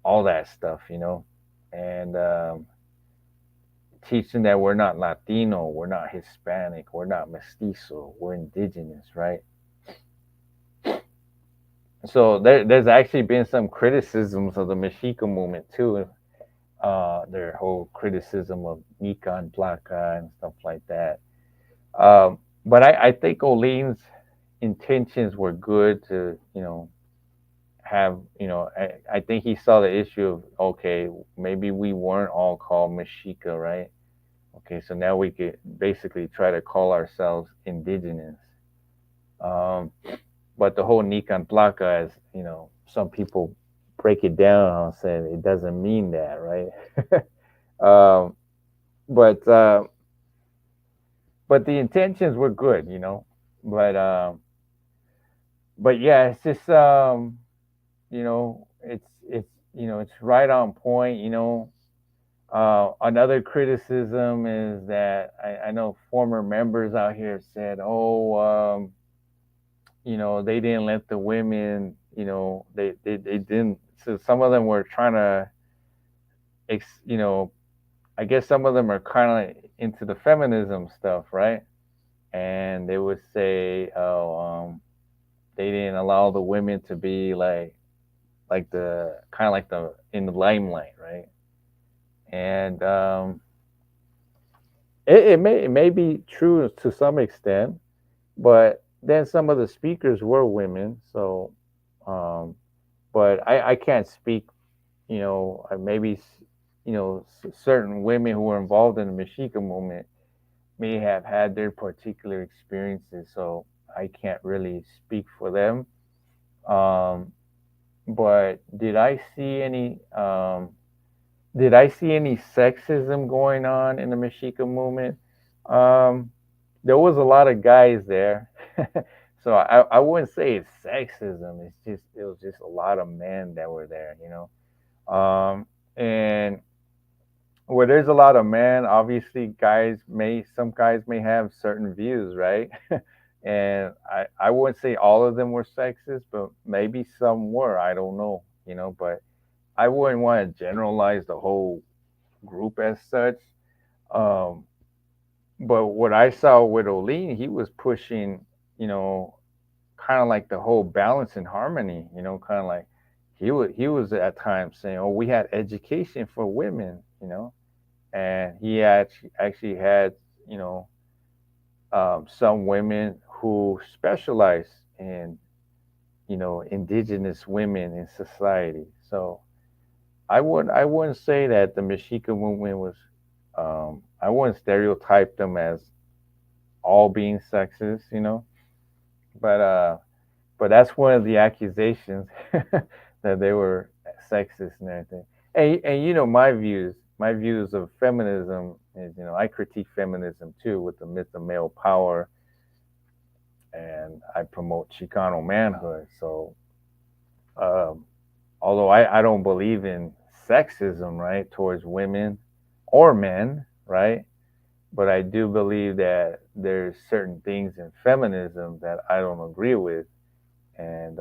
all that stuff, and teaching that we're not Latino, we're not Hispanic, we're not mestizo, we're indigenous, right? So there's actually been some criticisms of the Mexica movement too. Their whole criticism of Nikan Plaka and stuff like that. But I think Olean's intentions were good to, have, I think he saw the issue of, okay, maybe we weren't all called Mexica, right? Okay, so now we could basically try to call ourselves indigenous. Um, but the whole Nikan Plaka, as some people break it down and say it doesn't mean that, right? um, but uh, but the intentions were good, But but yeah, it's just it's right on point. Another criticism is that I know former members out here said, oh, they didn't let the women, they didn't. So some of them were trying to, ex, you know, I guess some of them are kind of into the feminism stuff, right? And they would say, oh, they didn't allow the women to be like the kind of like the in the limelight, right? And it may be true to some extent, but then some of the speakers were women, so um, but I can't speak. Maybe certain women who were involved in the Mexica movement may have had their particular experiences, so I can't really speak for them. Um, but did I see any sexism going on in the Mexica movement? Um, there was a lot of guys there, so I wouldn't say it's sexism. It was just a lot of men that were there, and where there's a lot of men, obviously some guys may have certain views, right? And I wouldn't say all of them were sexist, but maybe some were. I don't know, but I wouldn't want to generalize the whole group as such. Um, but what I saw with Olean, he was pushing, you know, kind of like the whole balance and harmony, kind of like he was at times saying, "Oh, we had education for women," and he actually had, you know, some women who specialize in, indigenous women in society. So I wouldn't say that the Mexica movement was. I wouldn't stereotype them as all being sexist, but but that's one of the accusations that they were sexist and everything. And my views of feminism is, I critique feminism too with the myth of male power, and I promote Chicano manhood. So um, although I don't believe in sexism, right, towards women or men, right, but I do believe that there's certain things in feminism that I don't agree with, and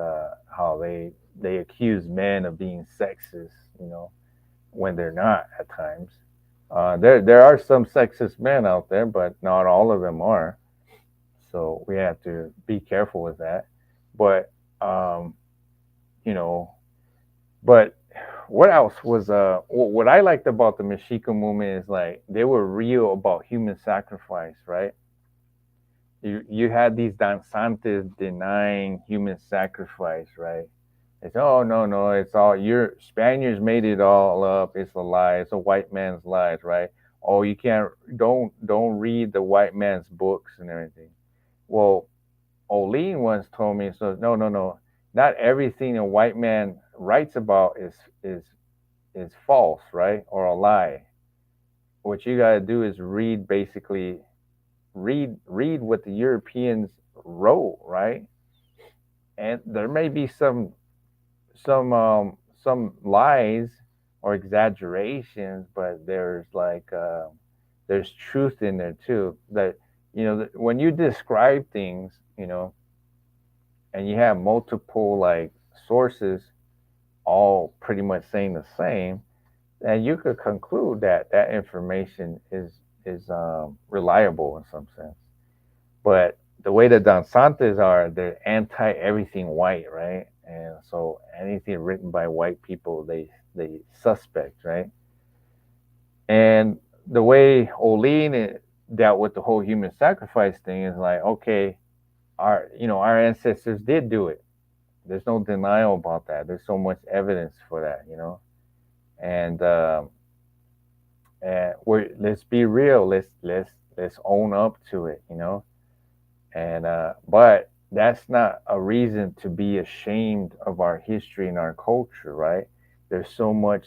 how they accuse men of being sexist, when they're not at times. There are some sexist men out there, but not all of them are. So we have to be careful with that. But you know, but what else was what I liked about the Mexica movement is like they were real about human sacrifice, right? You had these danzantes denying human sacrifice, right? It's, oh, no, no, it's all your Spaniards made it all up. It's a lie. It's a white man's lies, right? Oh, you can't don't read the white man's books and everything. Well, Olean once told me, so no, no, no, not everything a white man writes about is false, right, or a lie. What you got to do is read what the Europeans wrote, right? And there may be some lies or exaggerations, but there's truth in there too. That when you describe things, and you have multiple like sources all pretty much saying the same, and you could conclude that that information is reliable in some sense. But the way the danzantes are, they're anti everything white, right? and so anything written by white people, they suspect, right? And the way Olin dealt with the whole human sacrifice thing is like, okay, our ancestors did do it. There's no denial about that. There's so much evidence for that. And let's be real. Let's own up to it. And but that's not a reason to be ashamed of our history and our culture, right? There's so much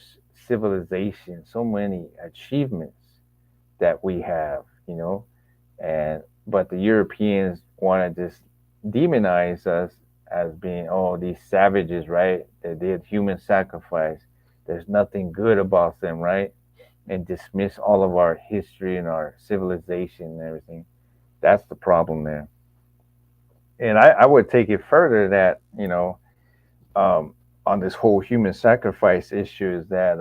civilization, so many achievements that we have. And but the Europeans want to just demonize us as being, oh, these savages, right? They did human sacrifice. There's nothing good about them, right? And dismiss all of our history and our civilization and everything. That's the problem there. And I would take it further that, um, on this whole human sacrifice issue is that,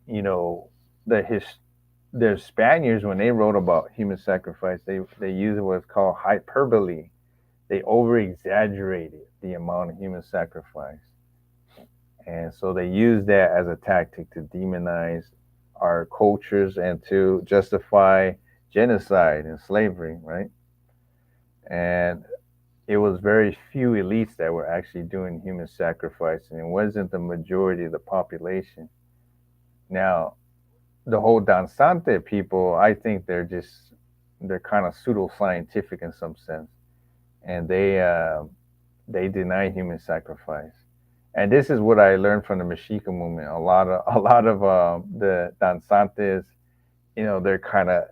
you know, the his the Spaniards, when they wrote about human sacrifice, they used what's called hyperbole. They over exaggerated the amount of human sacrifice, and so they used that as a tactic to demonize our cultures and to justify genocide and slavery, right? And it was very few elites that were actually doing human sacrifice, and it wasn't the majority of the population. Now, the whole danzante people, I think they're kind of pseudo scientific in some sense, and they deny human sacrifice. And this is what I learned from the Mexica movement. A lot of the danzantes, they're kind of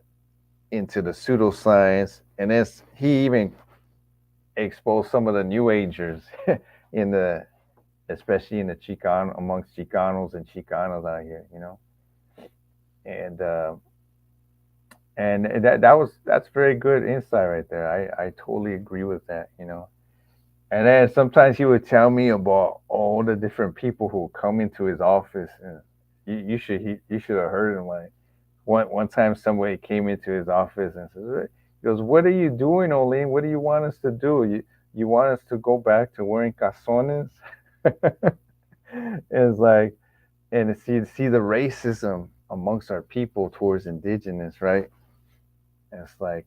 into the pseudoscience, and he even exposed some of the New Agers in the especially in the Chicano amongst Chicanos and Chicanos out here. And that's very good insight right there. I totally agree with that. And then sometimes he would tell me about all the different people who come into his office, and you should have heard him. Like one time somebody came into his office and says, he goes, "What are you doing, Olin? What do you want us to do? You want us to go back to wearing calzones?" It's like, and see the racism amongst our people towards indigenous, right? And it's like,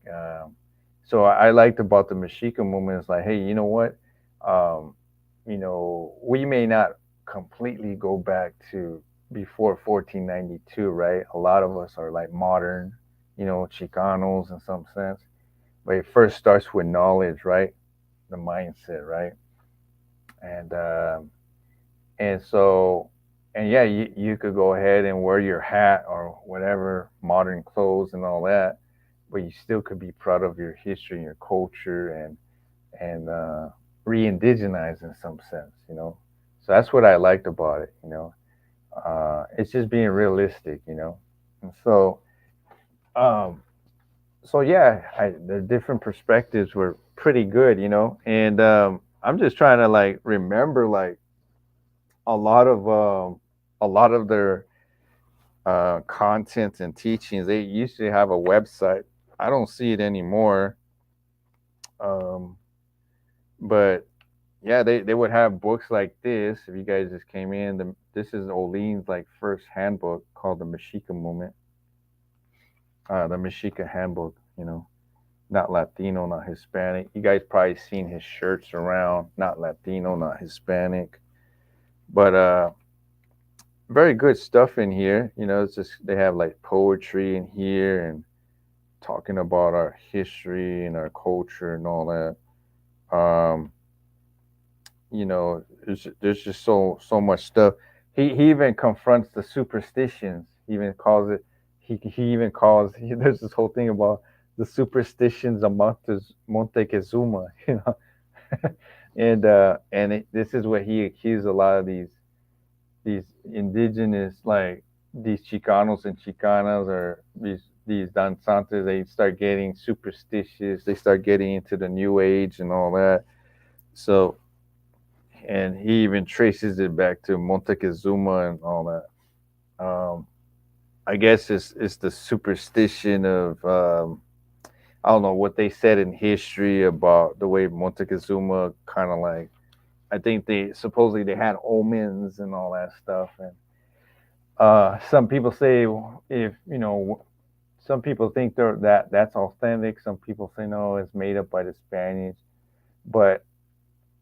so I liked about the Mexica movement is like, hey, you know what? Um, we may not completely go back to before 1492, right? A lot of us are like modern, Chicanos in some sense. But it first starts with knowledge, right? The mindset, right? And and so, and yeah, you could go ahead and wear your hat or whatever, modern clothes and all that, but you still could be proud of your history and your culture and re-indigenize in some sense. So that's what I liked about it. It's just being realistic. And um, so yeah, the different perspectives were pretty good. And I'm just trying to like remember like a lot of their content and teachings. They used to have a website. I don't see it anymore. Um, but yeah, they would have books like this. If you guys just came in, this is Olin's like first handbook called the Mexica Movement, the Mexica Handbook. Not Latino, not Hispanic. You guys probably seen his shirts around. Not Latino, not Hispanic. But very good stuff in here. It's just they have like poetry in here and talking about our history and our culture and all that. There's just so much stuff. He even confronts the superstitions. He even calls it. He even calls. There's this whole thing about the superstitions of Montezuma. And this is what he accused a lot of these indigenous, like these Chicanos and Chicanas, or these danzantes. They start getting superstitious. They start getting into the new age and all that. So, and he even traces it back to Montezuma and all that. I guess it's the superstition of, I don't know what they said in history about the way Montezuma kind of like I think they supposedly they had omens and all that stuff. And some people say if you know, some people think that's authentic. Some people say no, it's made up by the Spaniards. But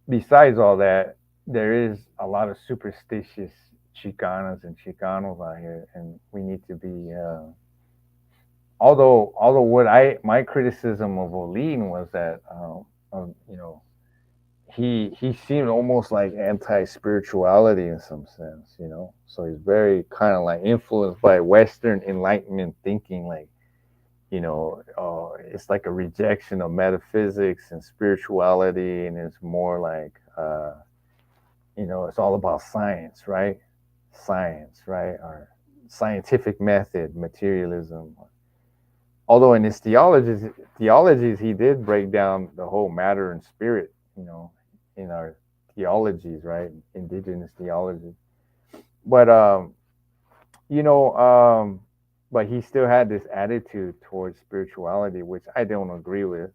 besides all that, there is a lot of superstitious Chicanas and Chicanos out here, and we need to be. Although what I my criticism of Olin was that you know he seemed almost like anti spirituality in some sense, you know. So he's very kind of like influenced by Western Enlightenment thinking, like it's like a rejection of metaphysics and spirituality, and it's more like it's all about science, right? Science, right? Or scientific method, materialism. Although in his theologies he did break down the whole matter and spirit, in our theologies, right? Indigenous theology. But you know, but he still had this attitude towards spirituality, which I don't agree with.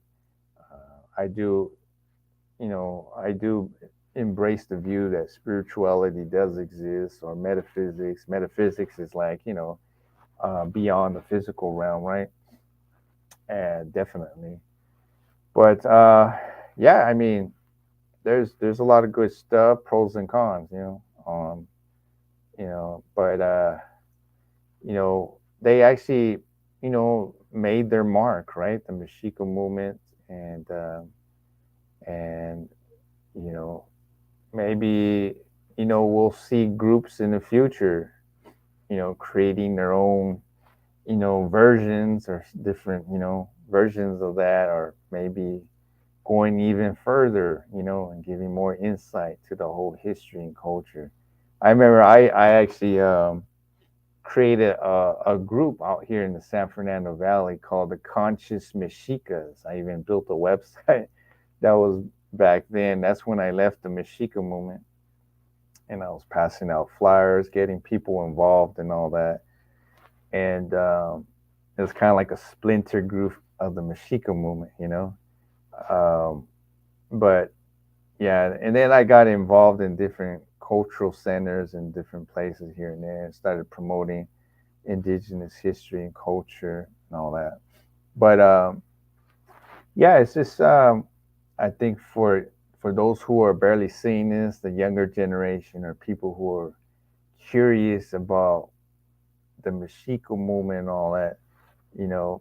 I do, I do embrace the view that spirituality does exist, or metaphysics. Metaphysics is like, beyond the physical realm, right? And definitely. But yeah, I mean, there's a lot of good stuff, pros and cons, but they actually, made their mark, right? The Mexica movement, and you know, maybe we'll see groups in the future, creating their own, versions or different, versions of that, or maybe going even further, and giving more insight to the whole history and culture. I remember I actually created a group out here in the San Fernando Valley called the Conscious Mexicas. I even built a website. That was back then. That's when I left the Mexica movement, and I was passing out flyers, getting people involved and all that. And it was kind of like a splinter group of the Mexica movement, Um, but yeah, and then I got involved in different cultural centers in different places here and there, and started promoting indigenous history and culture and all that. But yeah, it's just I think for those who are barely seeing this, the younger generation, or people who are curious about the Mexico movement and all that, you know,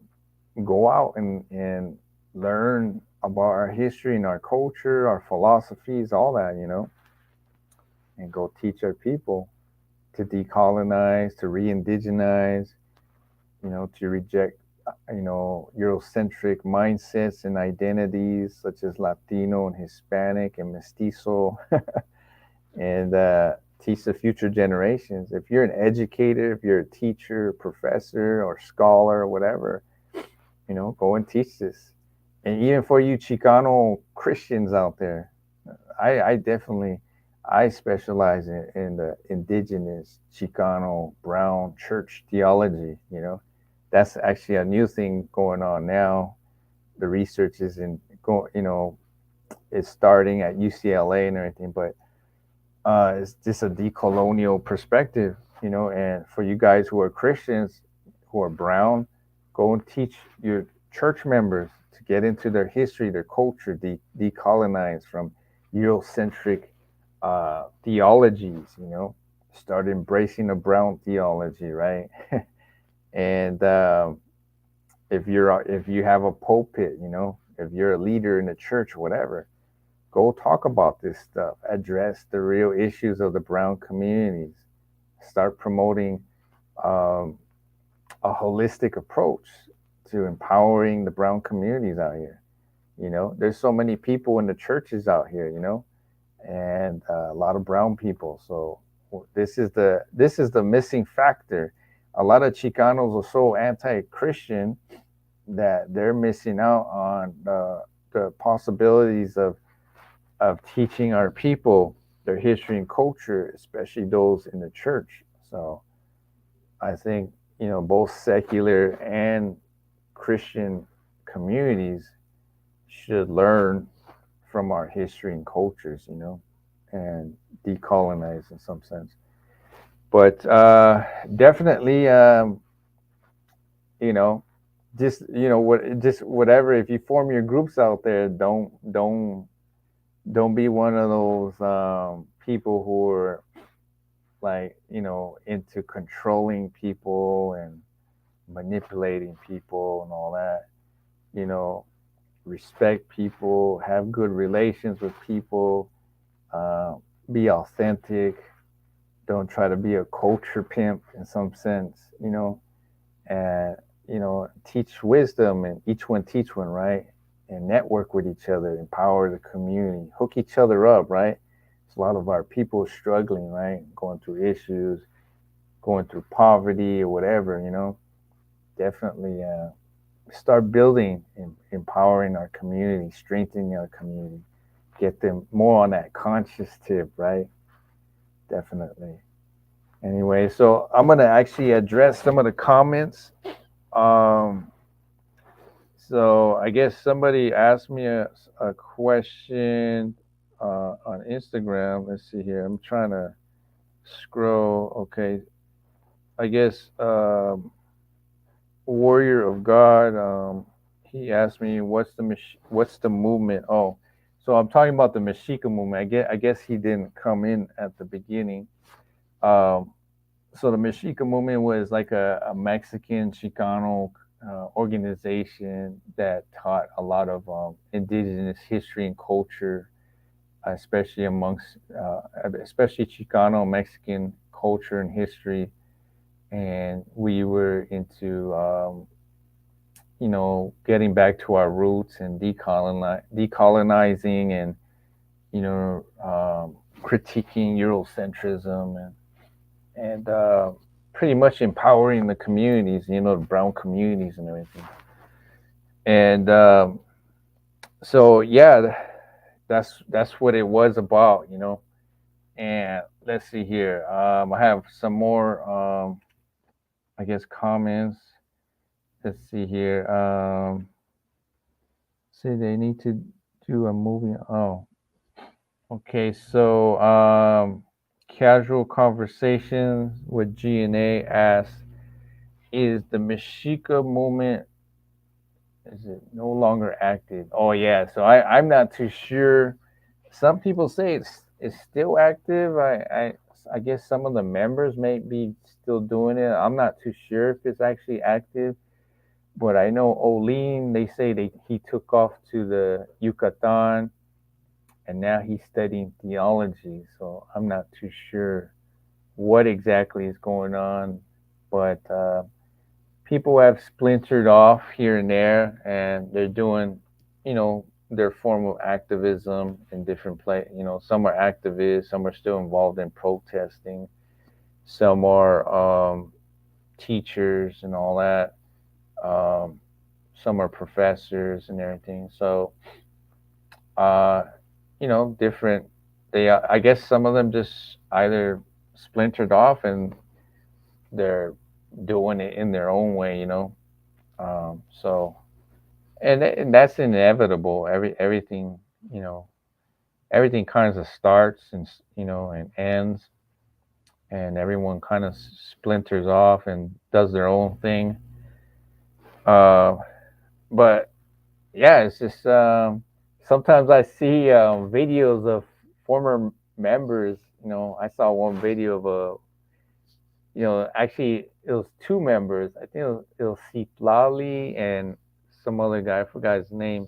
go out and learn about our history and our culture, our philosophies, all that, and go teach our people to decolonize, to re-indigenize, to reject, Eurocentric mindsets and identities such as Latino and Hispanic and Mestizo, and teach the future generations. If you're an educator, if you're a teacher, professor, or scholar, or whatever, go and teach this. And even for you Chicano Christians out there, I definitely I specialize in the indigenous Chicano brown church theology. That's actually a new thing going on now. The research is it's starting at UCLA and everything, but it's just a decolonial perspective, And for you guys who are Christians, who are brown, go and teach your church members to get into their history, their culture, decolonize from Eurocentric theologies. Start embracing the brown theology, right? And if you have a pulpit, if you're a leader in the church or whatever, go talk about this stuff. Address the real issues of the brown communities. Start promoting um, a holistic approach to empowering the brown communities out here. There's so many people in the churches out here, and a lot of brown people. So this is the missing factor. A lot of Chicanos are so anti-Christian that they're missing out on the possibilities of teaching our people their history and culture, especially those in the church. So I think, both secular and Christian communities should learn from our history and cultures, and decolonize in some sense. But definitely, you know, just whatever. If you form your groups out there, don't be one of those people who are like into controlling people and manipulating people and all that. You know, respect people, have good relations with people, uh, be authentic. Don't try to be a culture pimp in some sense. And teach wisdom, and each one teach one, right? And network with each other, empower the community, hook each other up, right? So a lot of our people struggling, right? Going through issues, going through poverty or whatever, definitely start building and empowering our community, strengthening our community, get them more on that conscious tip, right? Definitely. Anyway, so I'm gonna actually address some of the comments. Um, so I guess somebody asked me a question on Instagram. Let's see here. I'm trying to scroll. Okay, I guess Warrior of God. He asked me what's the movement. Oh, so I'm talking about the Mexica movement. I guess he didn't come in at the beginning. Um, so the Mexica movement was like a Mexican Chicano organization that taught a lot of indigenous history and culture, especially especially Chicano Mexican culture and history. And we were into getting back to our roots and decolonizing and critiquing Eurocentrism and pretty much empowering the communities, the brown communities and everything. And so yeah, that's what it was about. And let's see here. I have some more, I guess, comments. Let's see here. See, they need to do a movie. Oh, okay. So, casual conversations with GNA asks, is the Mexica movement, is it no longer active? Oh yeah. So I'm not too sure. Some people say it's still active. I guess some of the members may be still doing it. I'm not too sure if it's actually active. But I know Olin, they say he took off to the Yucatan and now he's studying theology. So I'm not too sure what exactly is going on. But people have splintered off here and there and they're doing, their form of activism in different places. Some are activists, some are still involved in protesting, some are teachers and all that. Um, some are professors and everything. So, uh, different. I guess some of them just either splintered off and they're doing it in their own way. So, and that's inevitable. Everything, you know, everything kind of starts and ends, and everyone kind of splinters off and does their own thing. Uh, but yeah, it's just sometimes I see videos of former members. I saw one video of actually it was two members. I think it was Citlali and some other guy. I forgot his name.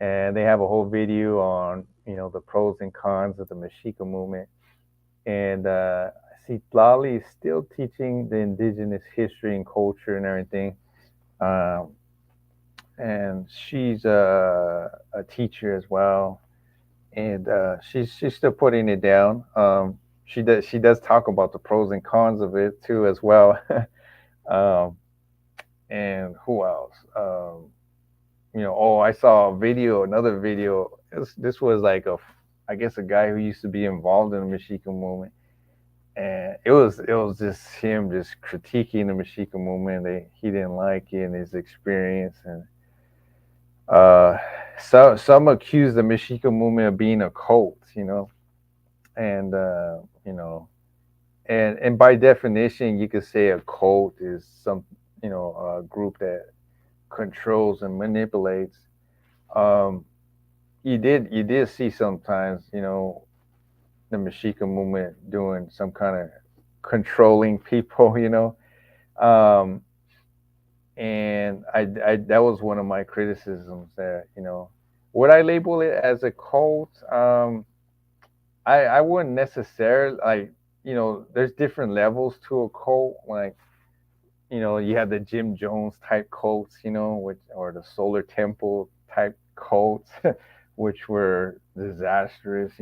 And they have a whole video on the pros and cons of the Mexica movement. And Citlali is still teaching the indigenous history and culture and everything. Um, and she's a teacher as well, and she's still putting it down. She does talk about the pros and cons of it too as well. um, and who else? Oh, I saw another video. This was like I guess a guy who used to be involved in the Mexica movement, and it was just him just critiquing the Mexica movement. He didn't like it and his experience, and Uh, some accuse the Mexica movement of being a cult, and and by definition, you could say a cult is some a group that controls and manipulates. Um, you did see sometimes, the Mexica movement doing some kind of controlling people, um, and I that was one of my criticisms that would I label it as a cult? I wouldn't necessarily like there's different levels to a cult. Like you have the Jim Jones type cults, which or the Solar Temple type cults, which were disastrous,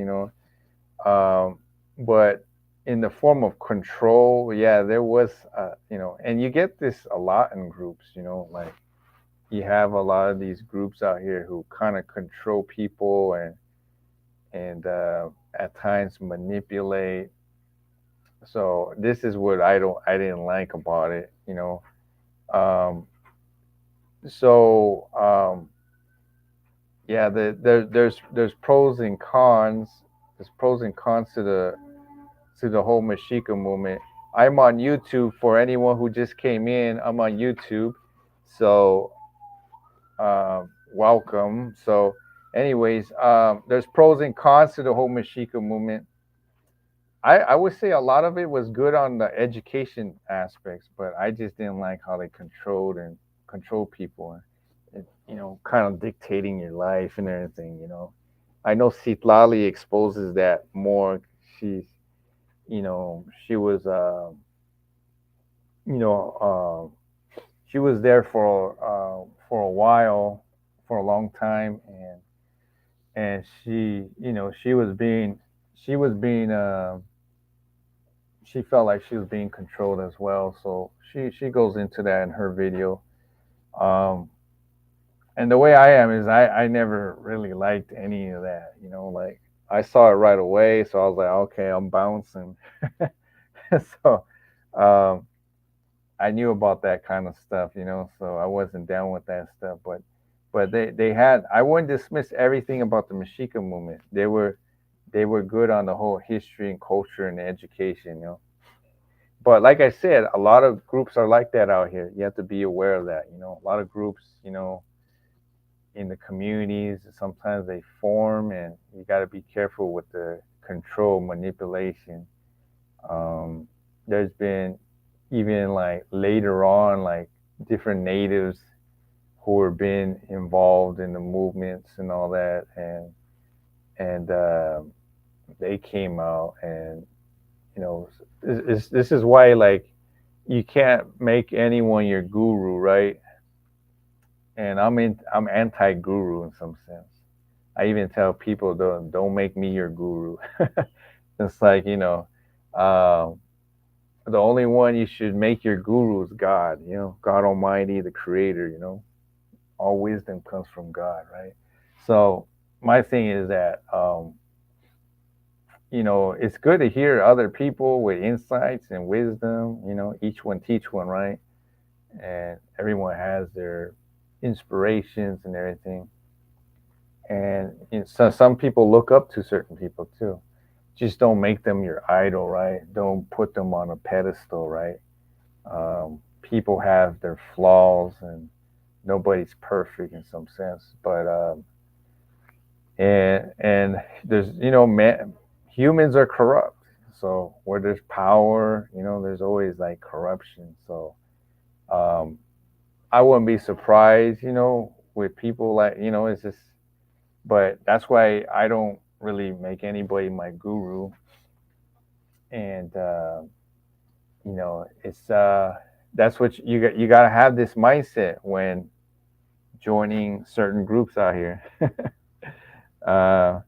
um, but in the form of control, yeah, there was, and you get this a lot in groups, like you have a lot of these groups out here who kind of control people and at times manipulate. So this is what I didn't like about it, Um, so yeah, there's pros and cons. There's pros and cons to the whole Mexica movement. I'm on YouTube for anyone who just came in. I'm on YouTube, so welcome. So, anyways, there's pros and cons to the whole Mexica movement. I would say a lot of it was good on the education aspects, but I just didn't like how they control people, and kind of dictating your life and everything. I know Citlali exposes that more. She's, she was, you know, she was there for a while, for a long time, and she was being she felt like she was being controlled as well. So she goes into that in her video. Um, and the way I am is I never really liked any of that. Like I saw it right away, so I was like, okay, I'm bouncing. So um, I knew about that kind of stuff, so I wasn't down with that stuff. But they had I wouldn't dismiss everything about the Mexica movement. They were good on the whole history and culture and education. But like I said, a lot of groups are like that out here. You have to be aware of that. A lot of groups, in the communities, sometimes they form, and you got to be careful with the control manipulation. Um, there's been even like later on, like different natives who were being involved in the movements and all that, and they came out, and this is why like you can't make anyone your guru, right? And I'm anti-guru in some sense. I even tell people don't make me your guru. It's like uh, the only one you should make your guru is God. God Almighty, the Creator. All wisdom comes from God, right? So my thing is that it's good to hear other people with insights and wisdom. Each one teach one, right? And everyone has their inspirations and everything. And so some people look up to certain people too. Just don't make them your idol, right? Don't put them on a pedestal, right? People have their flaws, and nobody's perfect in some sense. But and there's man, humans are corrupt. So where there's power, there's always like corruption. So um, I wouldn't be surprised, with people like it's just. But that's why I don't really make anybody my guru, and it's that's what you got to have this mindset when joining certain groups out here. uh,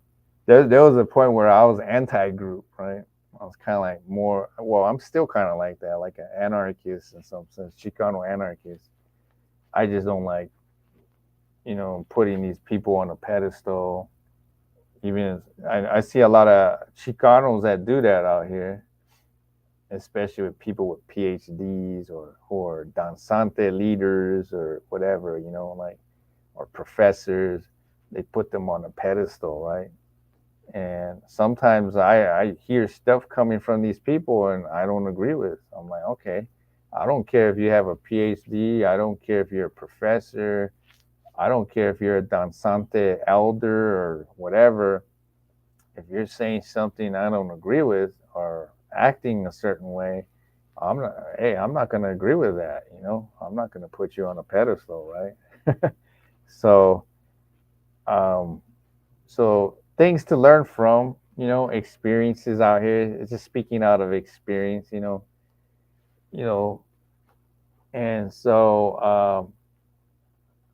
there was a point where I was anti-group, right? I was kind of like more. Well, I'm still kind of like that, like an anarchist in some sense, Chicano anarchist. I just don't like, putting these people on a pedestal. Even I see a lot of Chicanos that do that out here, especially with people with PhDs or who are danzante leaders or whatever. Like, or professors. They put them on a pedestal, right? And sometimes I hear stuff coming from these people and I don't agree with. I'm like, okay, I don't care if you have a PhD. I don't care if you're a professor. I don't care if you're a dansante elder or whatever. If you're saying something I don't agree with or acting a certain way, I'm not going to agree with that. I'm not going to put you on a pedestal, right? So, um, so things to learn from, experiences out here. It's just speaking out of experience, you know, and so,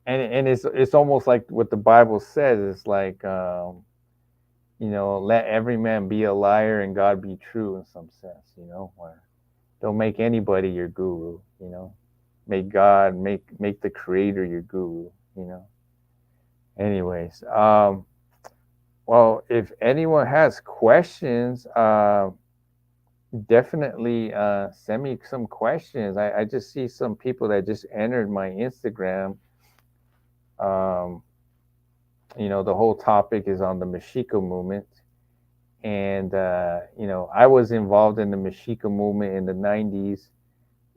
and it's almost like what the Bible says. It's like, let every man be a liar and God be true in some sense, where don't make anybody your guru, make God, make the creator your guru, you know. Anyways, well, if anyone has questions, definitely send me some questions. I just see some people that just entered my Instagram. Um, the whole topic is on the Mexica movement. And, I was involved in the Mexica movement in the 90s.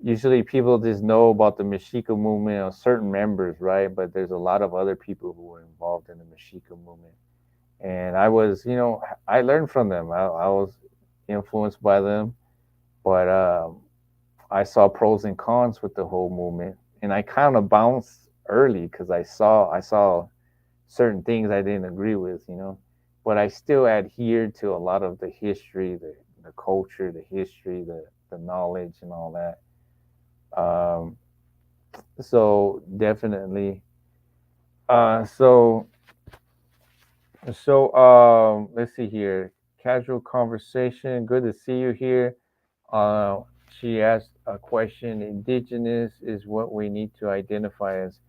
Usually people just know about the Mexica movement or certain members, right? But there's a lot of other people who were involved in the Mexica movement. And I learned from them. I was influenced by them, but I saw pros and cons with the whole movement, and I kind of bounced early because I saw certain things I didn't agree with, but I still adhered to a lot of the history, the culture, the history, the knowledge, and all that. Um, so definitely. So let's see here. Casual conversation. Good to see you here. Uh, she asked a question. Indigenous is what we need to identify as.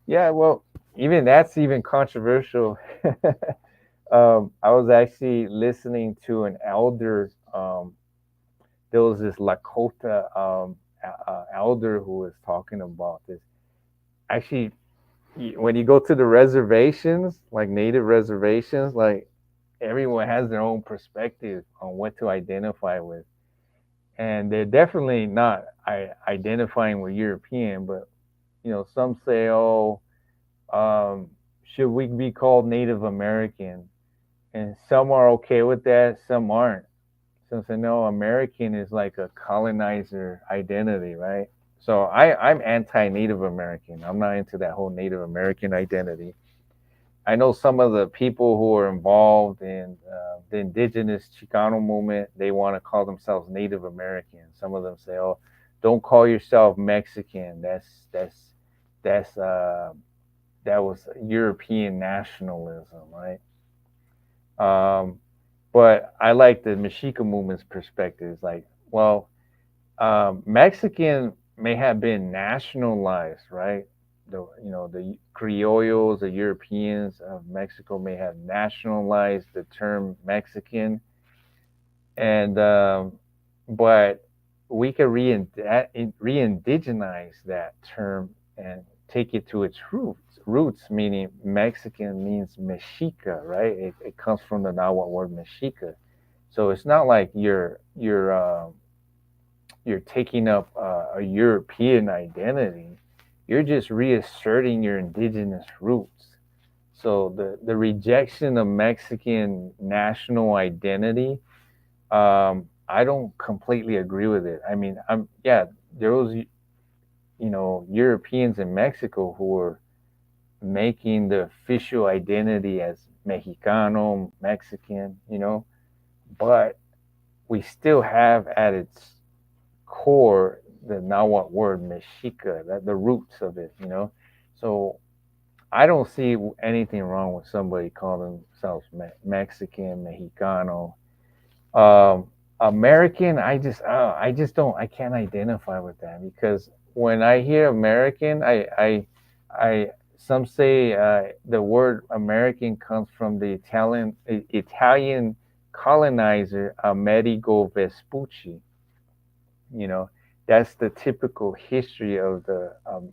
Yeah, well, even that's even controversial. I was actually listening to an elder. There was this Lakota elder who was talking about this. Actually, when you go to the reservations, like native reservations, like everyone has their own perspective on what to identify with, and they're definitely not identifying with European, but some say, oh, should we be called Native American? And some are okay with that, some aren't. Since I know American is like a colonizer identity, right? So I'm anti-Native American. I'm not into that whole Native American identity. I know some of the people who are involved in the indigenous Chicano movement. They want to call themselves Native American. Some of them say, "Oh, don't call yourself Mexican. That's that was European nationalism, right?" But I like the Mexica movement's perspective. Like, well, Mexican may have been nationalized, right? The criollos, the Europeans of Mexico may have nationalized the term Mexican, and but we could re-indigenize that term and take it to its roots. Roots meaning Mexican means Mexica, right? It comes from the Nahuatl word Mexica. So it's not like you're taking up a European identity. You're just reasserting your indigenous roots. So the rejection of Mexican national identity, I don't completely agree with it. I mean, there was Europeans in Mexico who were making the official identity as Mexicano, Mexican, but we still have at its core the Nahuatl word Mexica, that the roots of it, So I don't see anything wrong with somebody calling themselves Mexican, Mexicano, American. I just don't, I can't identify with that because when I hear American, I some say the word American comes from the Italian colonizer Amerigo Vespucci. You know, that's the typical history of the on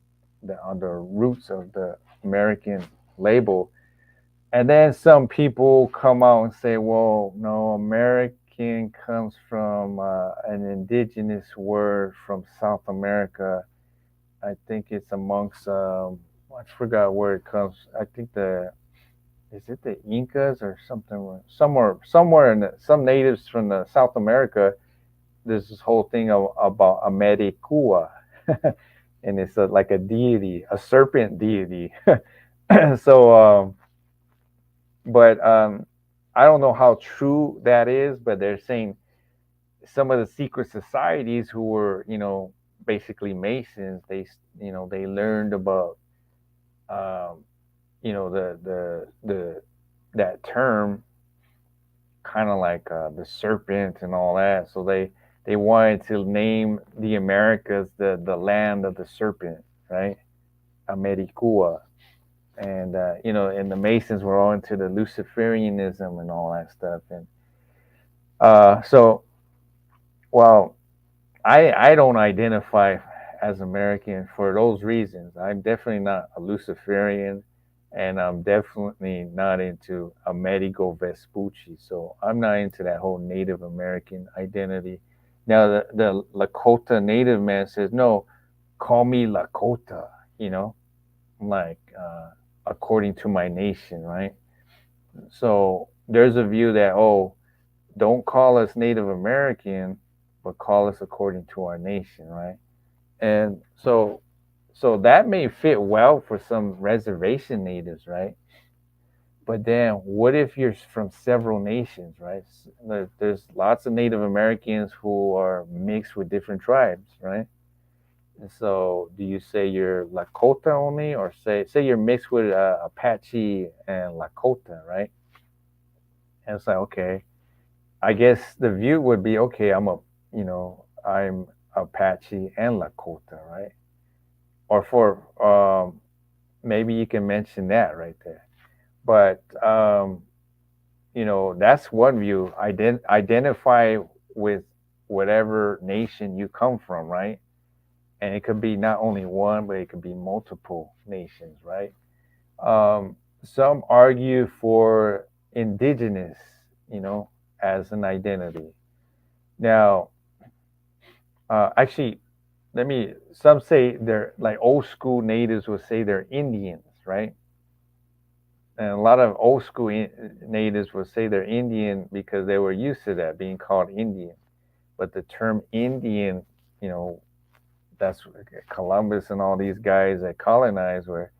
the roots of the American label. And then some people come out and say, well, no, American comes from an indigenous word from South America. I think it's amongst, I forgot where it comes. I think is it the Incas or something? Somewhere in some natives from the South America, there's this whole thing about Americua. And it's like a deity, a serpent deity. So, but I don't know how true that is, but they're saying some of the secret societies who were, basically Masons, they learned about, um, the that term, kind of like the serpent and all that. So they wanted to name the Americas the land of the serpent, right? Americua. And and the Masons were all into the Luciferianism and all that stuff. And so, well, I don't identify as American for those reasons. I'm definitely not a Luciferian, and I'm definitely not into Amerigo Vespucci. So I'm not into that whole Native American identity. Now the Lakota Native man says, no, call me Lakota. You know, like according to my nation, right? So there's a view that, oh, don't call us Native American, but call us according to our nation, right? And so that may fit well for some reservation natives, right? But then what if you're from several nations, right? There's lots of Native Americans who are mixed with different tribes, right? And so do you say you're Lakota only, or say you're mixed with Apache and Lakota, right? And it's like, okay, I guess the view would be, okay, I'm Apache and Lakota, right? Or for maybe you can mention that right there. But that's one view. Identify with whatever nation you come from, right? And it could be not only one, but it could be multiple nations, right? Some argue for indigenous, you know, as an identity. Now, actually, some say they're like old school natives would say they're Indians, right? And a lot of old school natives would say they're Indian because they were used to that being called Indian. But the term Indian, you know, that's Columbus and all these guys that colonized were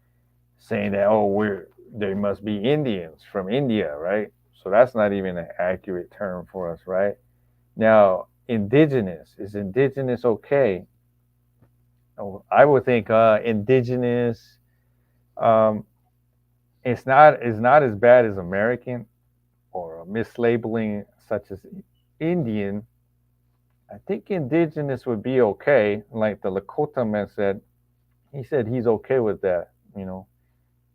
saying that, oh, they must be Indians from India, right? So that's not even an accurate term for us, right? Now, indigenous, is indigenous okay? Oh, I would think indigenous, um, it's not as bad as American or mislabeling such as Indian. I think indigenous would be okay. Like the Lakota man said, he said he's okay with that,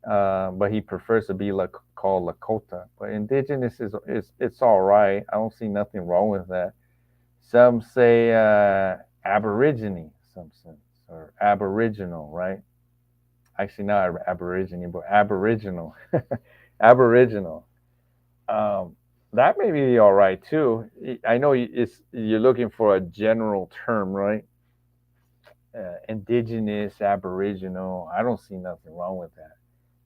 but he prefers to be like called Lakota. But indigenous is it's all right. I don't see nothing wrong with that. Some say Aborigine, some sense, or Aboriginal, right? Actually, not Aborigine, but Aboriginal, Aboriginal. Um, that may be all right too. I know you're looking for a general term, right? Indigenous, Aboriginal. I don't see nothing wrong with that.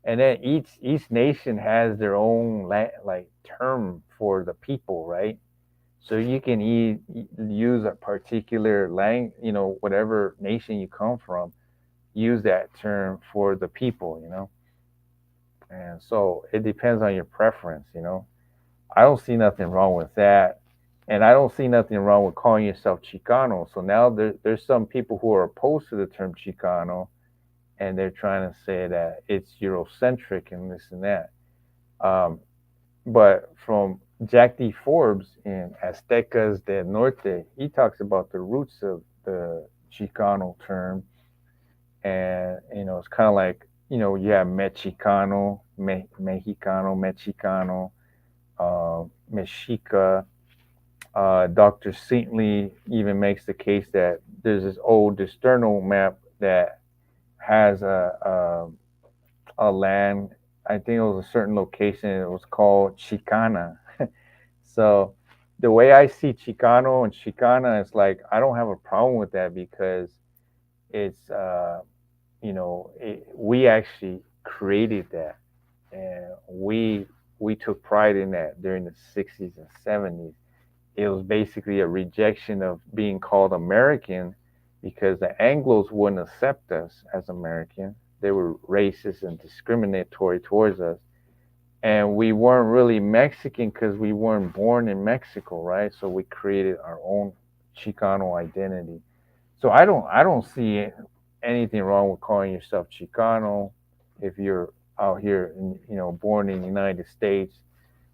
And then each nation has their own like term for the people, right? So you can use a particular whatever nation you come from, use that term for the people. And so it depends on your preference. I don't see nothing wrong with that. And I don't see nothing wrong with calling yourself Chicano. So now there's some people who are opposed to the term Chicano, and they're trying to say that it's Eurocentric and this and that. Um, but from Jack D. Forbes in Aztecas del Norte, he talks about the roots of the Chicano term. And, it's kind of like, you have Mexicano, Mexicano, Mexicano, Mexica. Dr. Saintly even makes the case that there's this old external map that has a land. I think it was a certain location. It was called Chicana. So the way I see Chicano and Chicana is like I don't have a problem with that because it's we actually created that, and we took pride in that during the 60s and 70s. It was basically a rejection of being called American because the Anglos wouldn't accept us as American. They were racist and discriminatory towards us. And we weren't really Mexican because we weren't born in Mexico, right? So we created our own Chicano identity. So I don't see anything wrong with calling yourself Chicano if you're out here and born in the United States.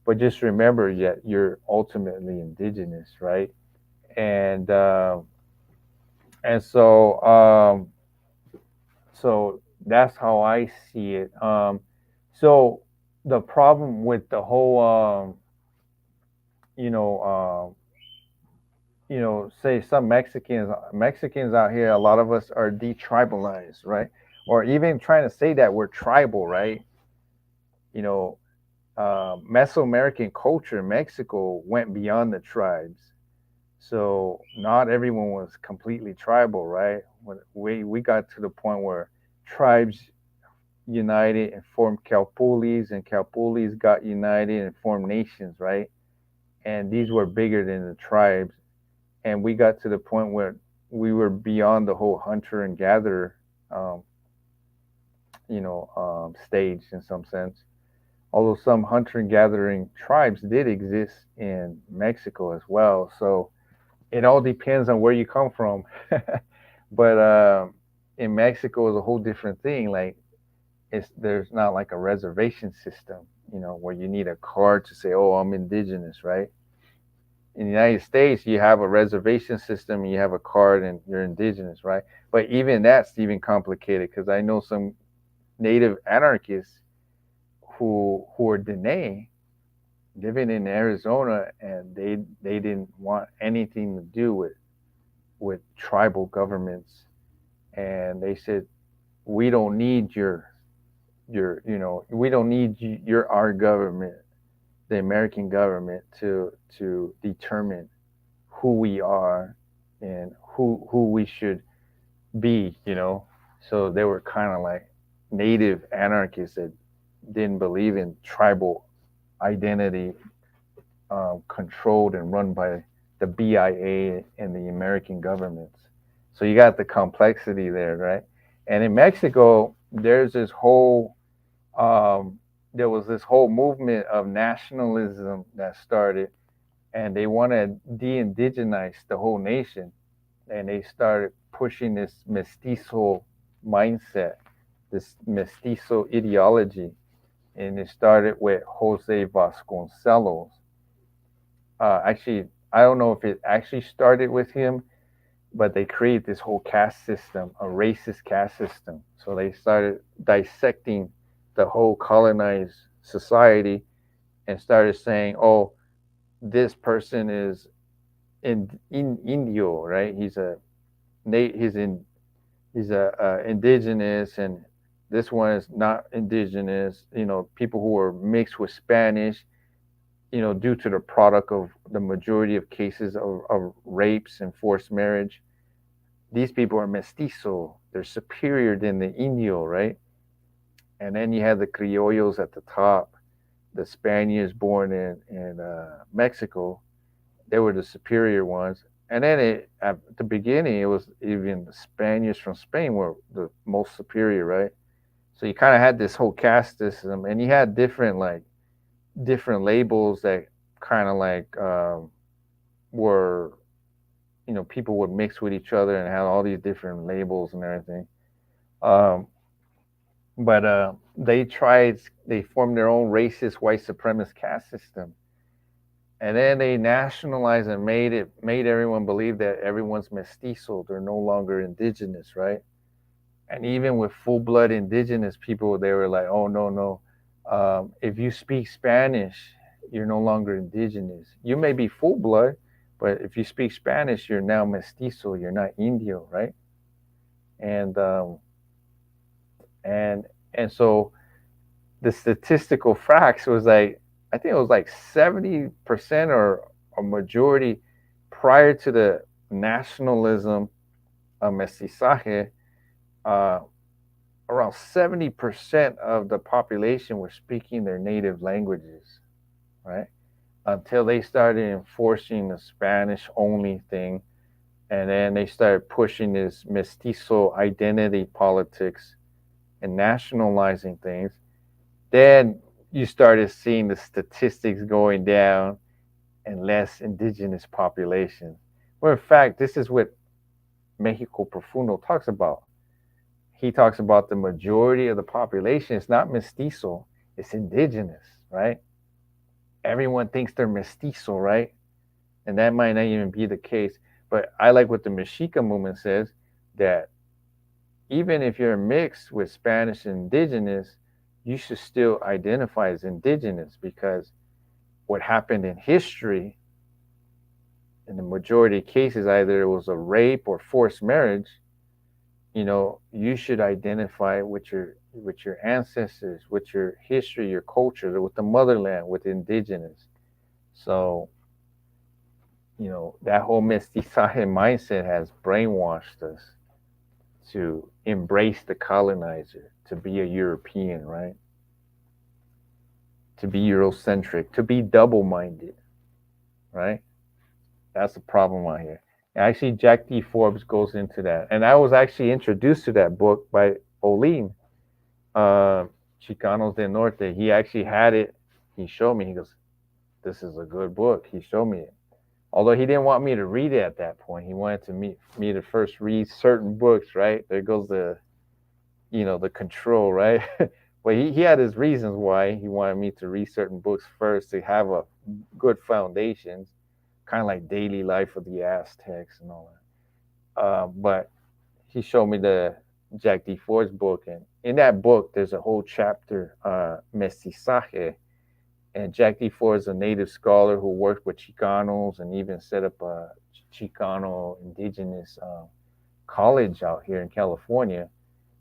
But just remember that you're ultimately indigenous, right? And so that's how I see it. So the problem with the whole you know say some Mexicans out here, a lot of us are detribalized, right? Or even trying to say that we're tribal, right? You know, Mesoamerican culture in Mexico went beyond the tribes. So not everyone was completely tribal, right? When we got to the point where tribes united and formed calpulis, and calpulis got united and formed nations, right? And these were bigger than the tribes. And we got to the point where we were beyond the whole hunter and gatherer, um, stage in some sense. Although some hunter and gathering tribes did exist in Mexico as well. So it all depends on where you come from. But in Mexico is a whole different thing. Like there's not like a reservation system, where you need a card to say, "Oh, I'm indigenous," right? In the United States, you have a reservation system, and you have a card, and you're indigenous, right? But even that's even complicated because I know some native anarchists who are Dene living in Arizona, and they didn't want anything to do with tribal governments, and they said we don't need we don't need our government, the American government, to determine who we are and who we should be. So they were kind of like native anarchists that didn't believe in tribal identity, controlled and run by the BIA and the American governments. So you got the complexity there, right? And in Mexico, um, there was this whole movement of nationalism that started, and they want to de-indigenize the whole nation, and they started pushing this mestizo mindset, this mestizo ideology, and it started with Jose Vasconcelos. Actually, I don't know if it actually started with him, but they created this whole caste system, a racist caste system. So they started dissecting the whole colonized society and started saying, "Oh, this person is in Indio, right? He's a indigenous, and this one is not indigenous." People who are mixed with Spanish, due to the product of the majority of cases of rapes and forced marriage. These people are mestizo. They're superior than the Indio, right? And then you have the criollos at the top, the Spaniards born in Mexico. They were the superior ones. And then at the beginning, it was even the Spaniards from Spain were the most superior, right? So you kind of had this whole caste system, and you had different labels that kind of like were people would mix with each other and have all these different labels and everything. Um, but they formed their own racist white supremacist caste system, and then they nationalized and made everyone believe that everyone's mestizo. They're no longer indigenous, right? And even with full blood indigenous people, they were like, "Oh, no, no. If you speak Spanish, you're no longer indigenous. You may be full blood, but if you speak Spanish, you're now mestizo. You're not Indio, right?" And and so the statistical facts was like, I think it was like 70% or a majority prior to the nationalism of mestizaje. Uh, Around 70% of the population were speaking their native languages, right? Until they started enforcing the Spanish only thing. And then they started pushing this mestizo identity politics and nationalizing things. Then you started seeing the statistics going down and less indigenous population. Well, in fact, this is what Mexico Profundo talks about. He talks about the majority of the population is not mestizo, it's indigenous, right? Everyone thinks they're mestizo, right? And that might not even be the case. But I like what the Mexica movement says, that even if you're mixed with Spanish and indigenous, you should still identify as indigenous, because what happened in history, in the majority of cases, either it was a rape or forced marriage. You should identify with your ancestors, with your history, your culture, with the motherland, with indigenous. So, that whole mestizaje mindset has brainwashed us to embrace the colonizer, to be a European, right? To be Eurocentric, to be double minded, right? That's the problem out here. And actually, Jack D. Forbes goes into that. And I was actually introduced to that book by Olin, uh, Chicanos del Norte. He actually had it. He showed me. He goes, "This is a good book." He showed me it. Although he didn't want me to read it at that point. He wanted me to first read certain books, right? There goes the control, right? But he had his reasons why he wanted me to read certain books first to have a good foundations, kind of like Daily Life of the Aztecs and all that. But he showed me the Jack D. Ford's book, and in that book, there's a whole chapter, mestizaje. And Jack D. Ford is a native scholar who worked with Chicanos and even set up a Chicano indigenous college out here in California.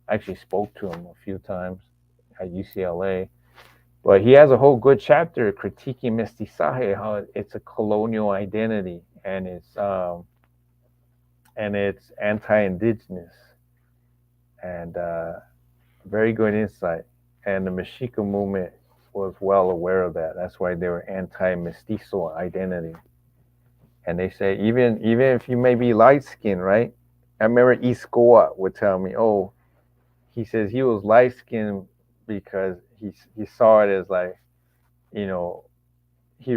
I actually spoke to him a few times at UCLA. But he has a whole good chapter critiquing mestizaje, how it's a colonial identity, and it's anti-indigenous, and very good insight. And the Mexica movement was well aware of that. That's why they were anti-mestizo identity. And they say even if you may be light skinned, right? I remember Iscoa would tell me, oh, he says he was light skinned because he saw it as like, you know, he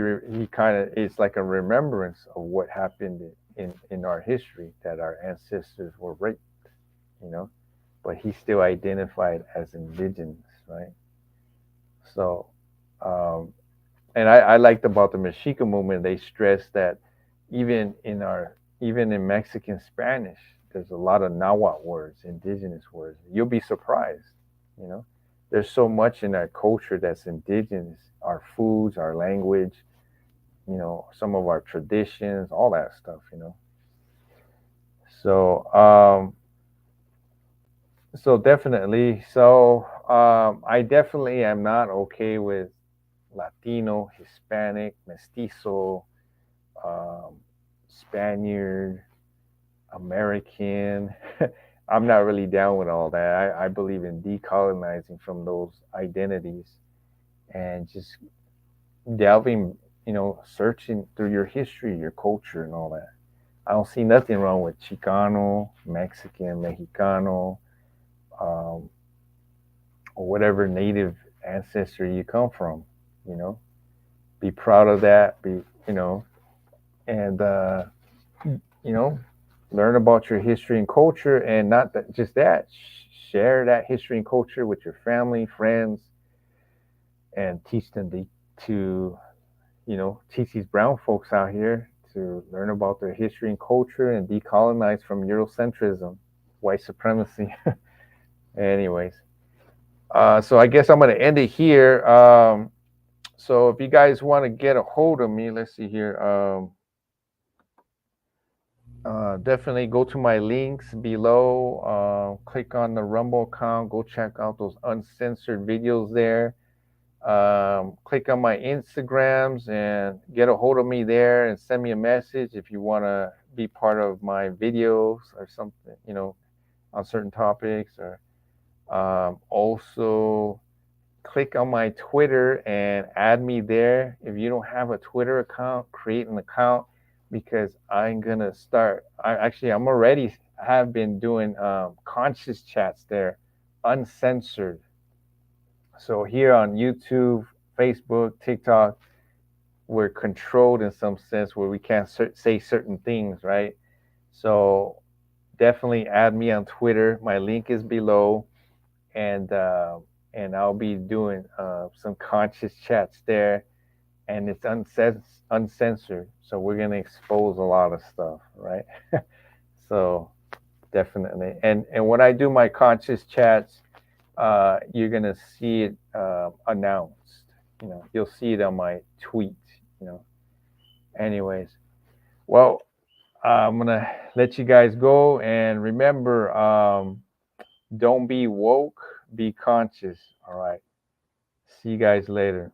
kind of, it's like a remembrance of what happened in our history, that our ancestors were raped, you know, but he still identified as indigenous, right? So, um, and I liked about the Mexica movement, they stressed that even in our even in Mexican Spanish, there's a lot of Nahuatl words, indigenous words. You'll be surprised, you know. There's so much in our culture that's indigenous, our foods, our language, some of our traditions, all that stuff. So, definitely. So, I definitely am not okay with Latino, Hispanic, Mestizo, um, Spaniard, American. I'm not really down with all that. I believe in decolonizing from those identities and just delving, searching through your history, your culture, and all that. I don't see nothing wrong with Chicano, Mexican, Mexicano, um, or whatever native ancestry you come from. You know, be proud of that. And you know, learn about your history and culture, and not that, just that. Share that history and culture with your family, friends, and teach them to teach these brown folks out here to learn about their history and culture and decolonize from Eurocentrism, white supremacy. Anyways, so I guess I'm going to end it here. So if you guys want to get a hold of me, let's see here. Definitely go to my links below. Click on the Rumble account. Go check out those uncensored videos there. Click on my Instagrams and get a hold of me there and send me a message if you want to be part of my videos or something, on certain topics. Or also click on my Twitter and add me there. If you don't have a Twitter account, create an account, because I'm gonna start. I'm already have been doing conscious chats there, uncensored. So here on YouTube, Facebook, TikTok, we're controlled in some sense where we can't say certain things, right? So definitely add me on Twitter. My link is below, and I'll be doing some conscious chats there, and it's uncensored. So we're gonna expose a lot of stuff, right? So definitely, and when I do my conscious chats, you're gonna see it announced. You'll see it on my tweet. You know. Anyways, well, I'm gonna let you guys go, and remember, don't be woke, be conscious. All right. See you guys later.